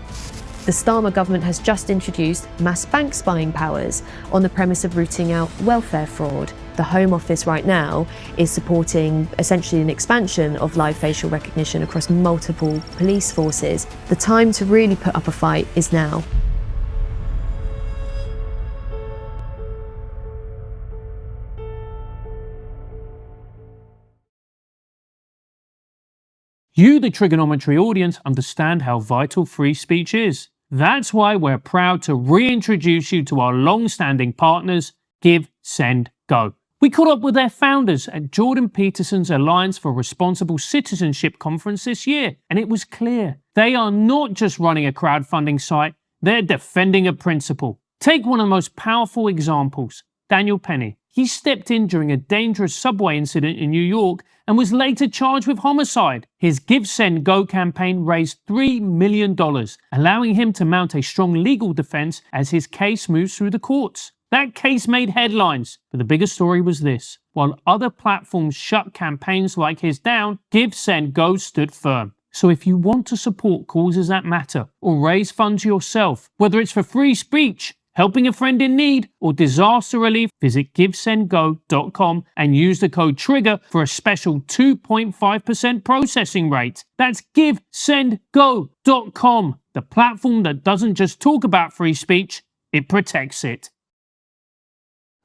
The Starmer government has just introduced mass bank spying powers on the premise of rooting out welfare fraud. The Home Office right now is supporting essentially an expansion of live facial recognition across multiple police forces. The time to really put up a fight is now. You, the Triggernometry audience, understand how vital free speech is. That's why we're proud to reintroduce you to our long-standing partners, Give, Send, Go. We caught up with their founders at Jordan Peterson's Alliance for Responsible Citizenship conference this year, and it was clear they are not just running a crowdfunding site, they're defending a principle. Take one of the most powerful examples, Daniel Penny. He stepped in during a dangerous subway incident in New York and was later charged with homicide. His Give, Send, Go campaign raised $3 million, allowing him to mount a strong legal defense as his case moves through the courts. That case made headlines, but the bigger story was this. While other platforms shut campaigns like his down, Give, Send, Go stood firm. So if you want to support causes that matter or raise funds yourself, whether it's for free speech, helping a friend in need, or disaster relief, visit givesendgo.com and use the code TRIGGER for a special 2.5% processing rate. That's givesendgo.com, the platform that doesn't just talk about free speech, it protects it.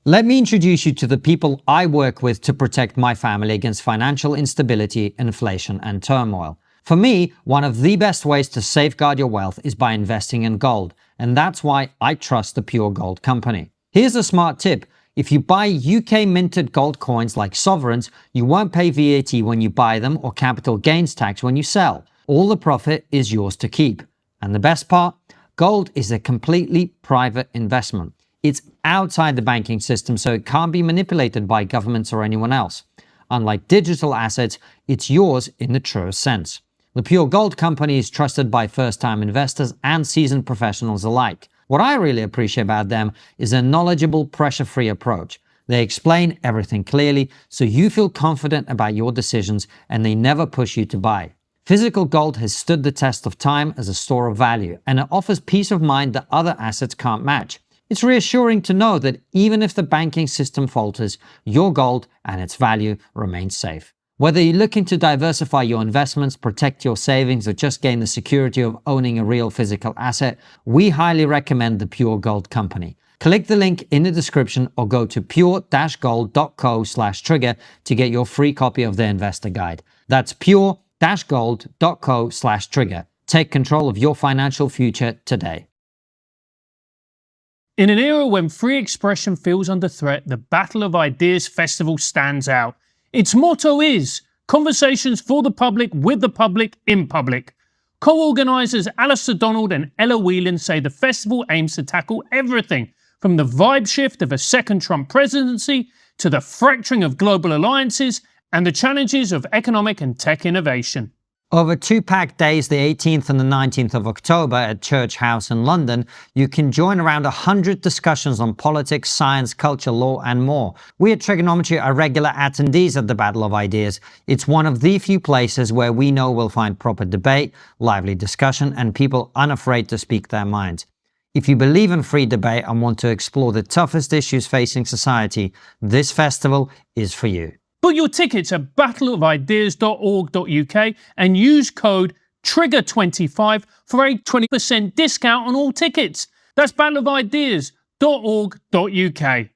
Let me introduce you to the people I work with to protect my family against financial instability, inflation, and turmoil. For me, one of the best ways to safeguard your wealth is by investing in gold, and that's why I trust the Pure Gold company. Here's a smart tip. If you buy UK minted gold coins like sovereigns, you won't pay VAT when you buy them or capital gains tax when you sell. All the profit is yours to keep. And the best part? Gold is a completely private investment. It's outside the banking system, so it can't be manipulated by governments or anyone else. Unlike digital assets, it's yours in the truest sense. The Pure Gold company is trusted by first-time investors and seasoned professionals alike. What I really appreciate about them is a knowledgeable, pressure-free approach. They explain everything clearly, so you feel confident about your decisions and they never push you to buy. Physical gold has stood the test of time as a store of value, and it offers peace of mind that other assets can't match. It's reassuring to know that even if the banking system falters, your gold and its value remains safe. Whether you're looking to diversify your investments, protect your savings, or just gain the security of owning a real physical asset, we highly recommend the Pure Gold company. Click the link in the description or go to pure-gold.co/trigger to get your free copy of the investor guide. That's pure-gold.co/trigger. Take control of your financial future today. In an era when free expression feels under threat, the Battle of Ideas Festival stands out. Its motto is Conversations for the Public, with the Public, in Public. Co-organisers Alistair Donald and Ella Whelan say the festival aims to tackle everything from the vibe shift of a second Trump presidency to the fracturing of global alliances and the challenges of economic and tech innovation. Over 2 packed days, the 18th and the 19th of October at Church House in London, you can join around 100 discussions on politics, science, culture, law, and more. We at TRIGGERnometry are regular attendees at the Battle of Ideas. It's one of the few places where we know we'll find proper debate, lively discussion, and people unafraid to speak their minds. If you believe in free debate and want to explore the toughest issues facing society, this festival is for you. Book your tickets at battleofideas.org.uk and use code TRIGGER25 for a 20% discount on all tickets. That's battleofideas.org.uk.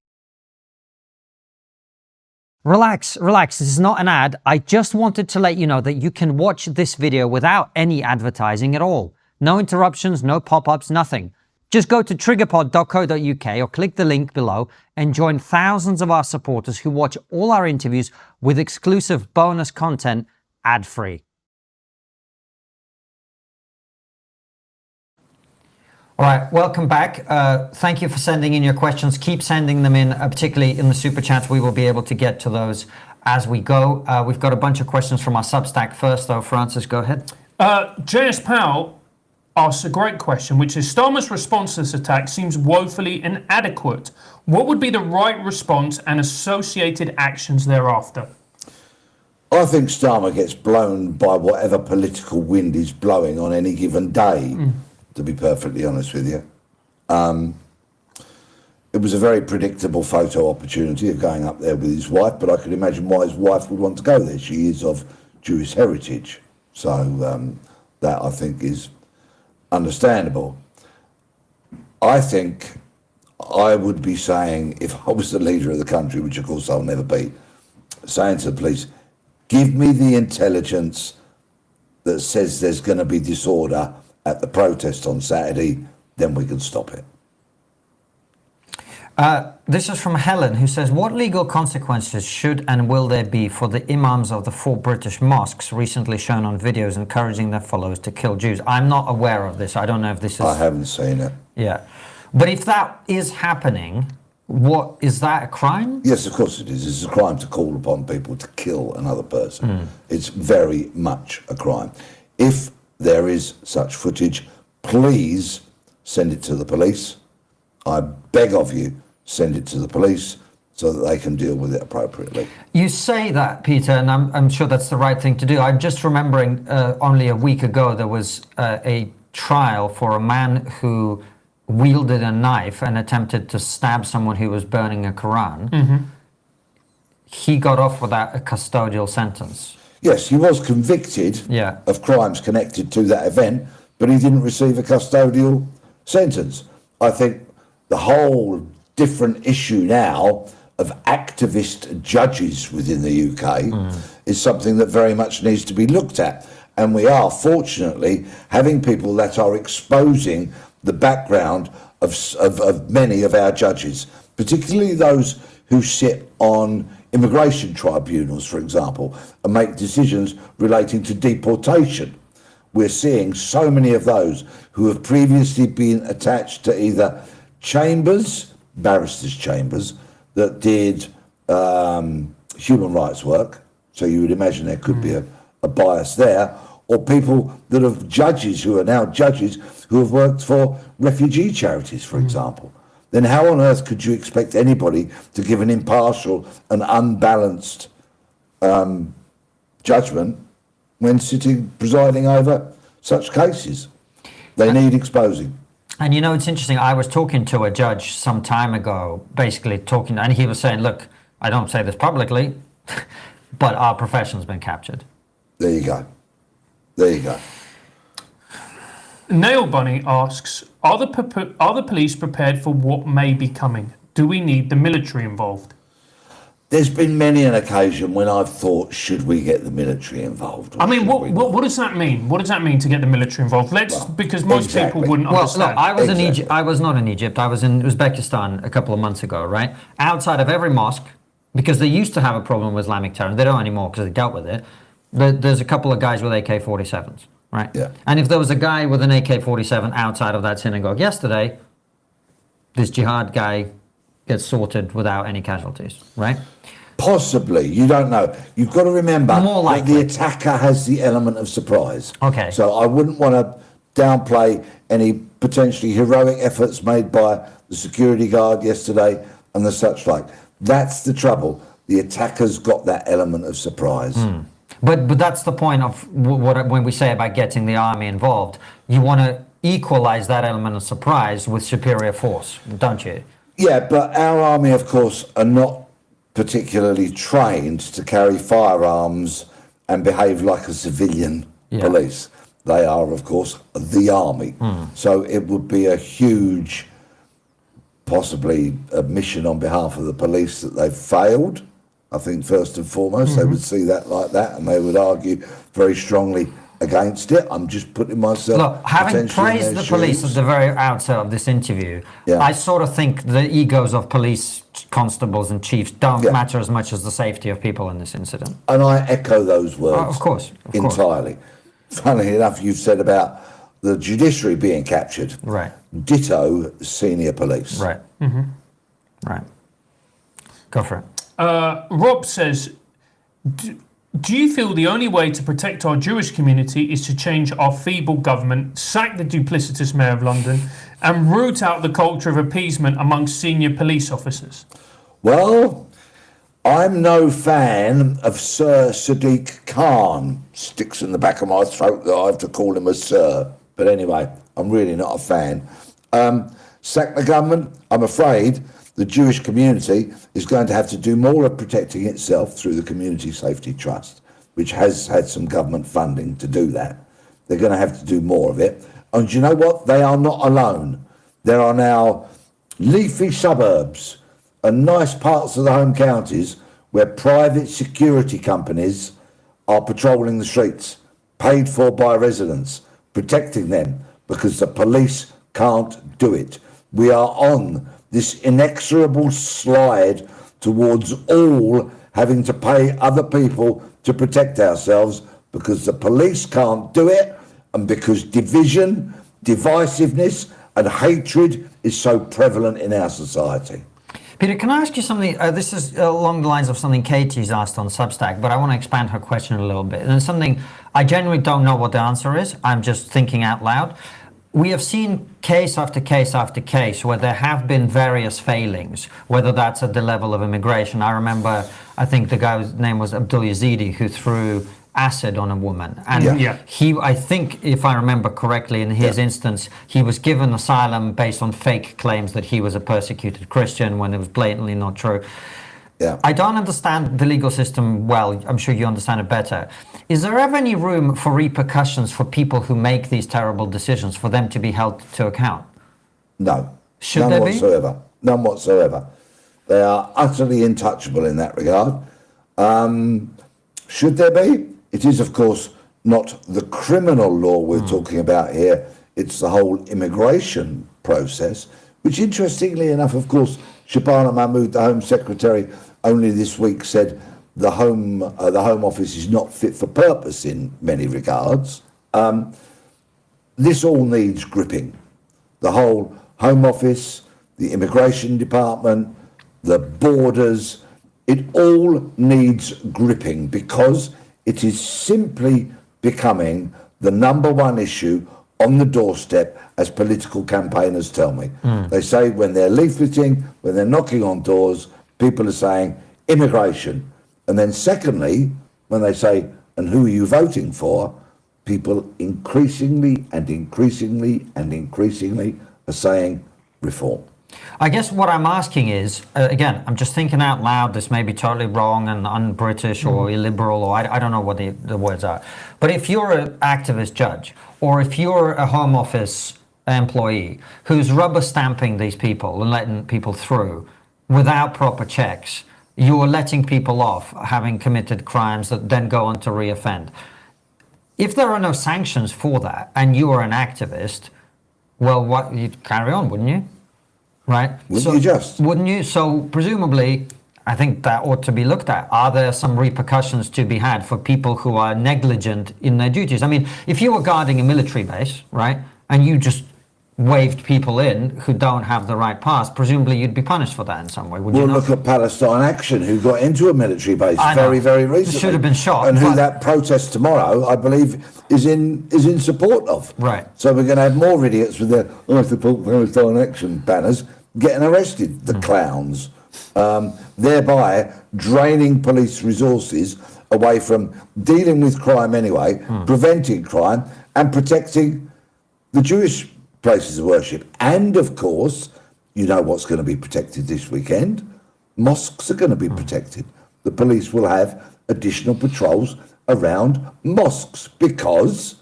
Relax. This is not an ad. I just wanted to let you know that you can watch this video without any advertising at all. No interruptions, no pop-ups, nothing. Just go to triggerpod.co.uk or click the link below and join thousands of our supporters who watch all our interviews with exclusive bonus content ad-free. All right, welcome back. Thank you for sending in your questions. Keep sending them in, particularly in the super chats. We will be able to get to those as we go. We've got a bunch of questions from our Substack first, though. Francis, go ahead. J.S. Powell asks a great question, which is, Starmer's response to this attack seems woefully inadequate. What would be the right response and associated actions thereafter? I think Starmer gets blown by whatever political wind is blowing on any given day, to be perfectly honest with you. It was a very predictable photo opportunity of going up there with his wife, but I could imagine why his wife would want to go there. She is of Jewish heritage. So that, I think, is understandable. I think I would be saying, if I was the leader of the country, which of course I'll never be, saying to the police, give me the intelligence that says there's going to be disorder at the protest on Saturday, then we can stop it. This is from Helen, who says, what legal consequences should and will there be for the imams of the 4 British mosques recently shown on videos encouraging their followers to kill Jews? I'm not aware of this. I don't know if this is... I haven't seen it. Yeah. But if that is happening, what is that a crime? Yes, of course it is. It's a crime to call upon people to kill another person. It's very much a crime. If there is such footage, please send it to the police. I beg of you, send it to the police so that they can deal with it appropriately. You say that, Peter, and I'm sure that's the right thing to do. I'm just remembering only a week ago there was a trial for a man who wielded a knife and attempted to stab someone who was burning a Quran. He got off without a custodial sentence. Yes, he was convicted of crimes connected to that event, but he didn't receive a custodial sentence. I think the whole different issue now of activist judges within the UK is something that very much needs to be looked at. And we are, fortunately, having people that are exposing the background of many of our judges, particularly those who sit on immigration tribunals, for example, and make decisions relating to deportation. We're seeing so many of those who have previously been attached to either chambers, barristers' chambers, that did human rights work, so you would imagine there could be a bias there, or people that are judges who are now judges who have worked for refugee charities, for example. Then how on earth could you expect anybody to give an impartial and unbalanced judgment when presiding over such cases? They need exposing. And you know, it's interesting. I was talking to a judge some time ago, basically talking, and he was saying, look, I don't say this publicly, but our profession's been captured. There you go. There you go. Nail Bunny asks, are the police prepared for what may be coming? Do we need the military involved? There's been many an occasion when I've thought, should we get the military involved? I mean, what does that mean? What does that mean to get the military involved? Because most people wouldn't understand. Look, I was in Egypt. I was not in Egypt. I was in Uzbekistan a couple of months ago, right? Outside of every mosque, because they used to have a problem with Islamic terror. They don't anymore because they dealt with it. There's a couple of guys with AK-47s, right? Yeah. And if there was a guy with an AK-47 outside of that synagogue yesterday, this jihad guy gets sorted without any casualties, right? Possibly, you don't know. You've got to remember that the attacker has the element of surprise. Okay. So I wouldn't want to downplay any potentially heroic efforts made by the security guard yesterday and the such like. That's the trouble. The attacker's got that element of surprise. But that's the point of what when we say about getting the army involved. You want to equalize that element of surprise with superior force, don't you? Yeah, but our army, of course, are not particularly trained to carry firearms and behave like a civilian police. They are, of course, the army. So it would be a huge, possibly, admission on behalf of the police that they've failed. I think first and foremost, they would see that like that, and they would argue very strongly against it. I'm just putting myself. Look, having praised the police at the very outset of this interview, I sort of think the egos of police constables and chiefs don't matter as much as the safety of people in this incident. And I echo those words. Of course. Entirely. Funnily enough, you've said about the judiciary being captured. Right. Ditto senior police. Right. Right. Go for it. Rob says, do you feel the only way to protect our Jewish community is to change our feeble government, sack the duplicitous Mayor of London, and root out the culture of appeasement amongst senior police officers? Well, I'm no fan of Sir Sadiq Khan. Sticks in the back of my throat that I have to call him a sir. But anyway, I'm really not a fan. Sack the government, I'm afraid the Jewish community is going to have to do more of protecting itself through the Community Safety Trust, which has had some government funding to do that. They're going to have to do more of it. And you know what? They are not alone. There are now leafy suburbs and nice parts of the home counties where private security companies are patrolling the streets, paid for by residents, protecting them, because the police can't do it. We are on this inexorable slide towards all having to pay other people to protect ourselves because the police can't do it and because division, divisiveness and hatred is so prevalent in our society. Peter, can I ask you something? This is along the lines of something Katie's asked on Substack, but I want to expand her question a little bit. And it's something I genuinely don't know what the answer is. I'm just thinking out loud. We have seen case after case after case where there have been various failings, whether that's at the level of immigration. I remember, I think the guy's name was Abdul Yazidi, who threw acid on a woman. And he, I think, if I remember correctly, in his instance, he was given asylum based on fake claims that he was a persecuted Christian when it was blatantly not true. Yeah. I don't understand the legal system well. I'm sure you understand it better. Is there ever any room for repercussions for people who make these terrible decisions, for them to be held to account? No. Should None there whatsoever. be? None whatsoever. They are utterly intouchable in that regard. Should there be? It is, of course, not the criminal law we're talking about here. It's the whole immigration process, which, interestingly enough, of course, Shabana Mahmood, the Home Secretary, only this week said the Home Office is not fit for purpose in many regards. This all needs gripping. The whole Home Office, the Immigration Department, the borders, it all needs gripping because it is simply becoming the number one issue on the doorstep, as political campaigners tell me. They say when they're leafleting, when they're knocking on doors, people are saying immigration. And then secondly, when they say, and who are you voting for? People increasingly and increasingly and increasingingly are saying reform. I guess what I'm asking is, again, I'm just thinking out loud, this may be totally wrong and un-British or illiberal, or I don't know what the words are. But if you're an activist judge, or if you're a Home Office employee who's rubber stamping these people and letting people through without proper checks, you're letting people off having committed crimes that then go on to reoffend. If there are no sanctions for that and you are an activist, well, you'd carry on, wouldn't you? Right? Wouldn't you? So presumably, I think that ought to be looked at. Are there some repercussions to be had for people who are negligent in their duties? I mean, if you were guarding a military base, right, and you just waved people in who don't have the right pass, presumably you'd be punished for that in some way, would you not? Look at Palestine Action, who got into a military base very, very recently. Should have been shot. And who that protest tomorrow, I believe, is in support of. Right. So we're going to have more idiots with their I support Palestine Action banners getting arrested, the clowns, thereby draining police resources away from dealing with crime anyway, preventing crime and protecting the Jewish places of worship. And of course, you know what's going to be protected this weekend? Mosques are going to be protected. The police will have additional patrols around mosques because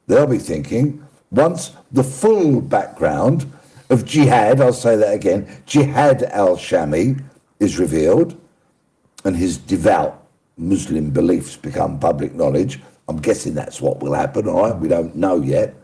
they'll be thinking once the full background of jihad, I'll say that again, Jihad al-Shami is revealed and his devout Muslim beliefs become public knowledge. I'm guessing that's what will happen, all right? We don't know yet.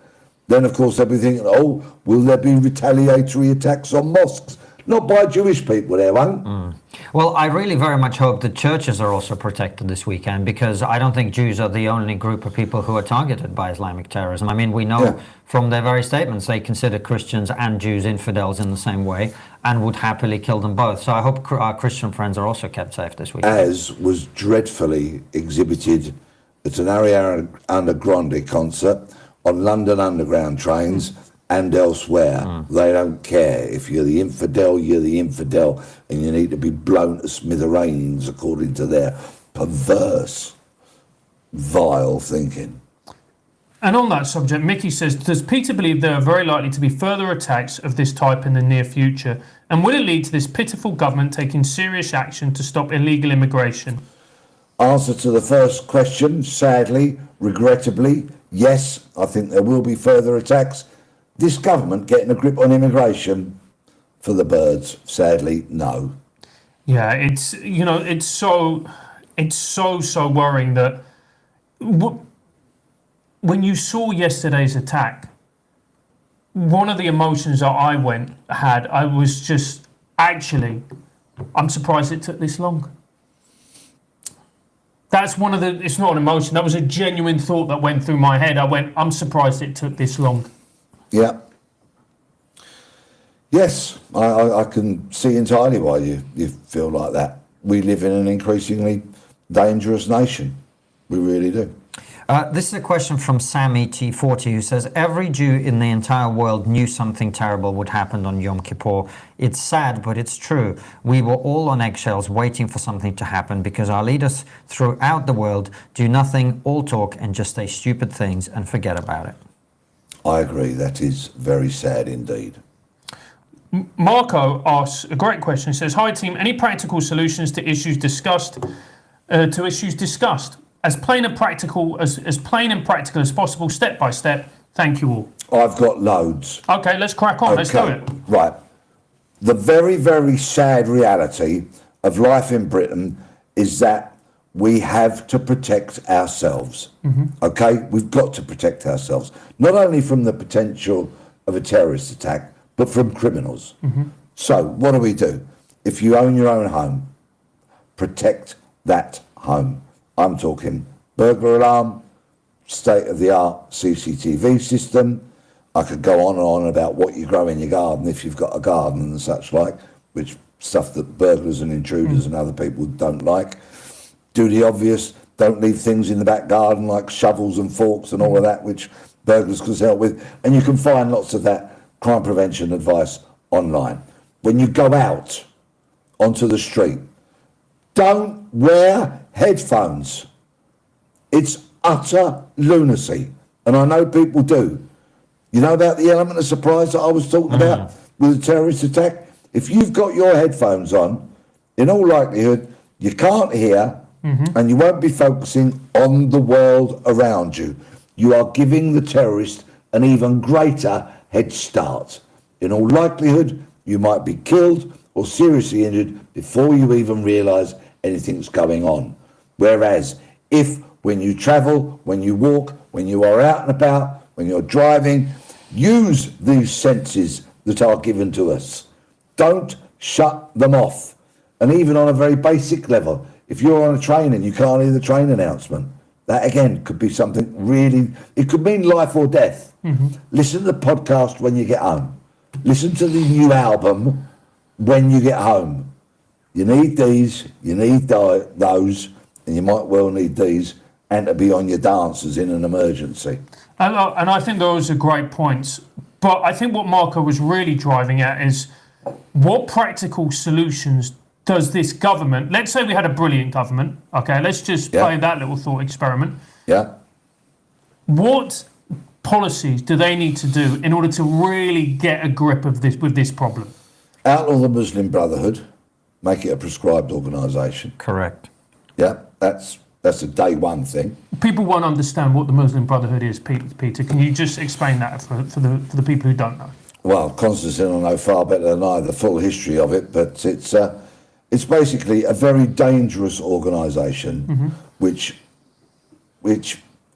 Then, of course, they'll be thinking, oh, will there be retaliatory attacks on mosques? Not by Jewish people, there won't. Well, I really very much hope that churches are also protected this weekend, because I don't think Jews are the only group of people who are targeted by Islamic terrorism. I mean, we know from their very statements they consider Christians and Jews infidels in the same way and would happily kill them both. So I hope our Christian friends are also kept safe this weekend. As was dreadfully exhibited at an Ariana Grande concert, on London Underground trains and elsewhere. They don't care. If you're the infidel, you're the infidel, and you need to be blown to smithereens according to their perverse, vile thinking. And on that subject, Mickey says, does Peter believe there are very likely to be further attacks of this type in the near future? And will it lead to this pitiful government taking serious action to stop illegal immigration? Answer to the first question, sadly, regrettably, yes, I think there will be further attacks. This government getting a grip on immigration, for the birds, sadly, no. Yeah, it's, you know, it's so worrying that when you saw yesterday's attack, one of the emotions that I was just, actually, I'm surprised it took this long. That's one of the, it's not an emotion, that was a genuine thought that went through my head. I went, I'm surprised it took this long. Yeah. Yes, I can see entirely why you feel like that. We live in an increasingly dangerous nation. We really do. This is a question from Sammy T40 who says, every Jew in the entire world knew something terrible would happen on Yom Kippur. It's sad, but it's true. We were all on eggshells waiting for something to happen because our leaders throughout the world do nothing, all talk, and just say stupid things and forget about it. I agree. That is very sad indeed. Marco asks a great question. He says, hi team, any practical solutions to issues discussed? As plain and practical as possible, step by step. Thank you all. I've got loads. Okay, let's crack on. Let's do it. Right. The very, very sad reality of life in Britain is that we have to protect ourselves. Okay? We've got to protect ourselves. Not only from the potential of a terrorist attack, but from criminals. So what do? If you own your own home, protect that home. I'm talking burglar alarm, state-of-the-art CCTV system. I could go on and on about what you grow in your garden if you've got a garden and such like, which stuff that burglars and intruders and other people don't like. Do the obvious, don't leave things in the back garden like shovels and forks and all of that, which burglars can help with. And you can find lots of that crime prevention advice online. When you go out onto the street, don't wear headphones. It's utter lunacy. And I know people do. You know about the element of surprise that I was talking about with the terrorist attack? If you've got your headphones on, in all likelihood, you can't hear and you won't be focusing on the world around you. You are giving the terrorist an even greater head start. In all likelihood, you might be killed or seriously injured before you even realise anything's going on. Whereas if when you travel, when you walk, when you are out and about, when you're driving, use these senses that are given to us. Don't shut them off. And even on a very basic level, if you're on a train and you can't hear the train announcement, that again could be something really, it could mean life or death. Listen to the podcast when you get home. Listen to the new album when you get home. You need these, you need those, and you might well need these, and to be on your dancers in an emergency. And I think those are great points. But I think what Marco was really driving at is what practical solutions does this government, let's say we had a brilliant government, okay, let's just play that little thought experiment. Yeah. What policies do they need to do in order to really get a grip of this with this problem? Outlaw the Muslim Brotherhood, make it a prescribed organisation. Correct. Yeah, that's a day one thing. People won't understand what the Muslim Brotherhood is, Peter. Can you just explain that for the people who don't know? Well, Konstantin will know far better than I the full history of it, but it's basically a very dangerous organisation, which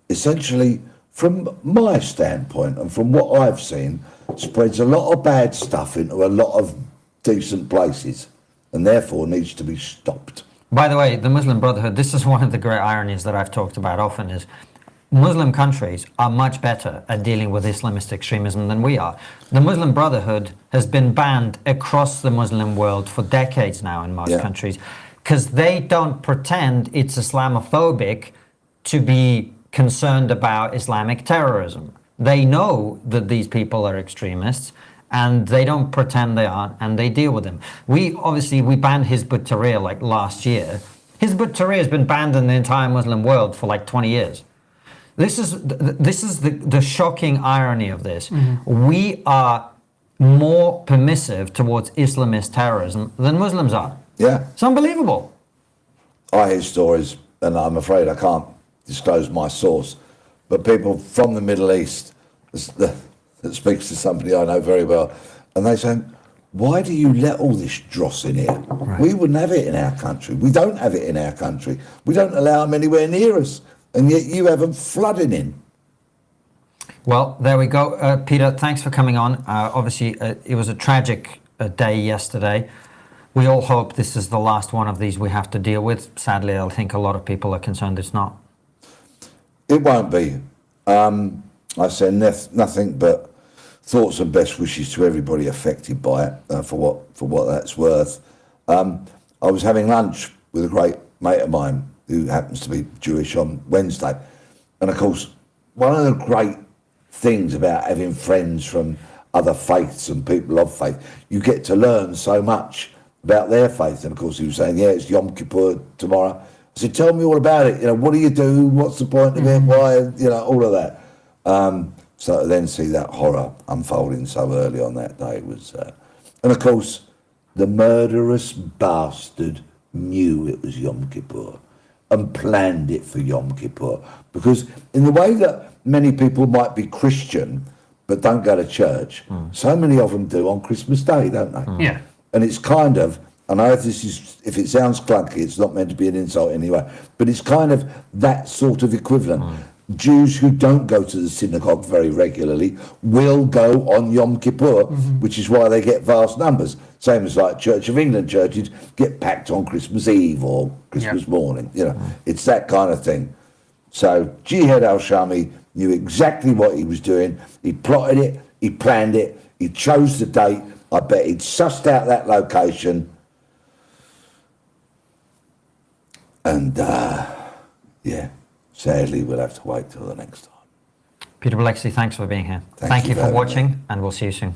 essentially, from my standpoint and from what I've seen, spreads a lot of bad stuff into a lot of decent places, and therefore needs to be stopped. By the way, the Muslim Brotherhood, this is one of the great ironies that I've talked about often, is Muslim countries are much better at dealing with Islamist extremism than we are. The Muslim Brotherhood has been banned across the Muslim world for decades now in most countries, because they don't pretend it's Islamophobic to be concerned about Islamic terrorism. They know that these people are extremists, and they don't pretend they aren't, and they deal with them. We banned Hizb ut-Tahrir like last year. Hizb ut-Tahrir has been banned in the entire Muslim world for like 20 years. This is the shocking irony of this. We are more permissive towards Islamist terrorism than Muslims are. Yeah. It's unbelievable. I hear stories, and I'm afraid I can't disclose my source, but people from the Middle East that speaks to somebody I know very well, and they say, why do you let all this dross in here? Right. We wouldn't have it in our country. We don't have it in our country. We don't allow them anywhere near us, and yet you have them flooding in. Well, there we go. Peter, thanks for coming on. Obviously, it was a tragic day yesterday. We all hope this is the last one of these we have to deal with. Sadly, I think a lot of people are concerned it's not. It won't be. I say nothing but thoughts and best wishes to everybody affected by it, for what that's worth. I was having lunch with a great mate of mine who happens to be Jewish on Wednesday. And of course, one of the great things about having friends from other faiths and people of faith, you get to learn so much about their faith. And of course he was saying, yeah, it's Yom Kippur tomorrow. I said, tell me all about it. You know, what do you do? What's the point of it? Why? You know, all of that. So to then see that horror unfolding so early on that day was... and of course, the murderous bastard knew it was Yom Kippur and planned it for Yom Kippur. Because in the way that many people might be Christian but don't go to church, so many of them do on Christmas Day, don't they? Yeah. And it's kind of, I know if it sounds clunky, it's not meant to be an insult anyway, but it's kind of that sort of equivalent. Jews who don't go to the synagogue very regularly will go on Yom Kippur, which is why they get vast numbers. Same as like Church of England churches get packed on Christmas Eve or Christmas morning. You know, it's that kind of thing. So Jihad al-Shami knew exactly what he was doing. He plotted it, he planned it, he chose the date. I bet he'd sussed out that location. And, yeah, sadly, we'll have to wait till the next time. Peter Bleksley, thanks for being here. Thank you for very watching, much. and we'll see you soon.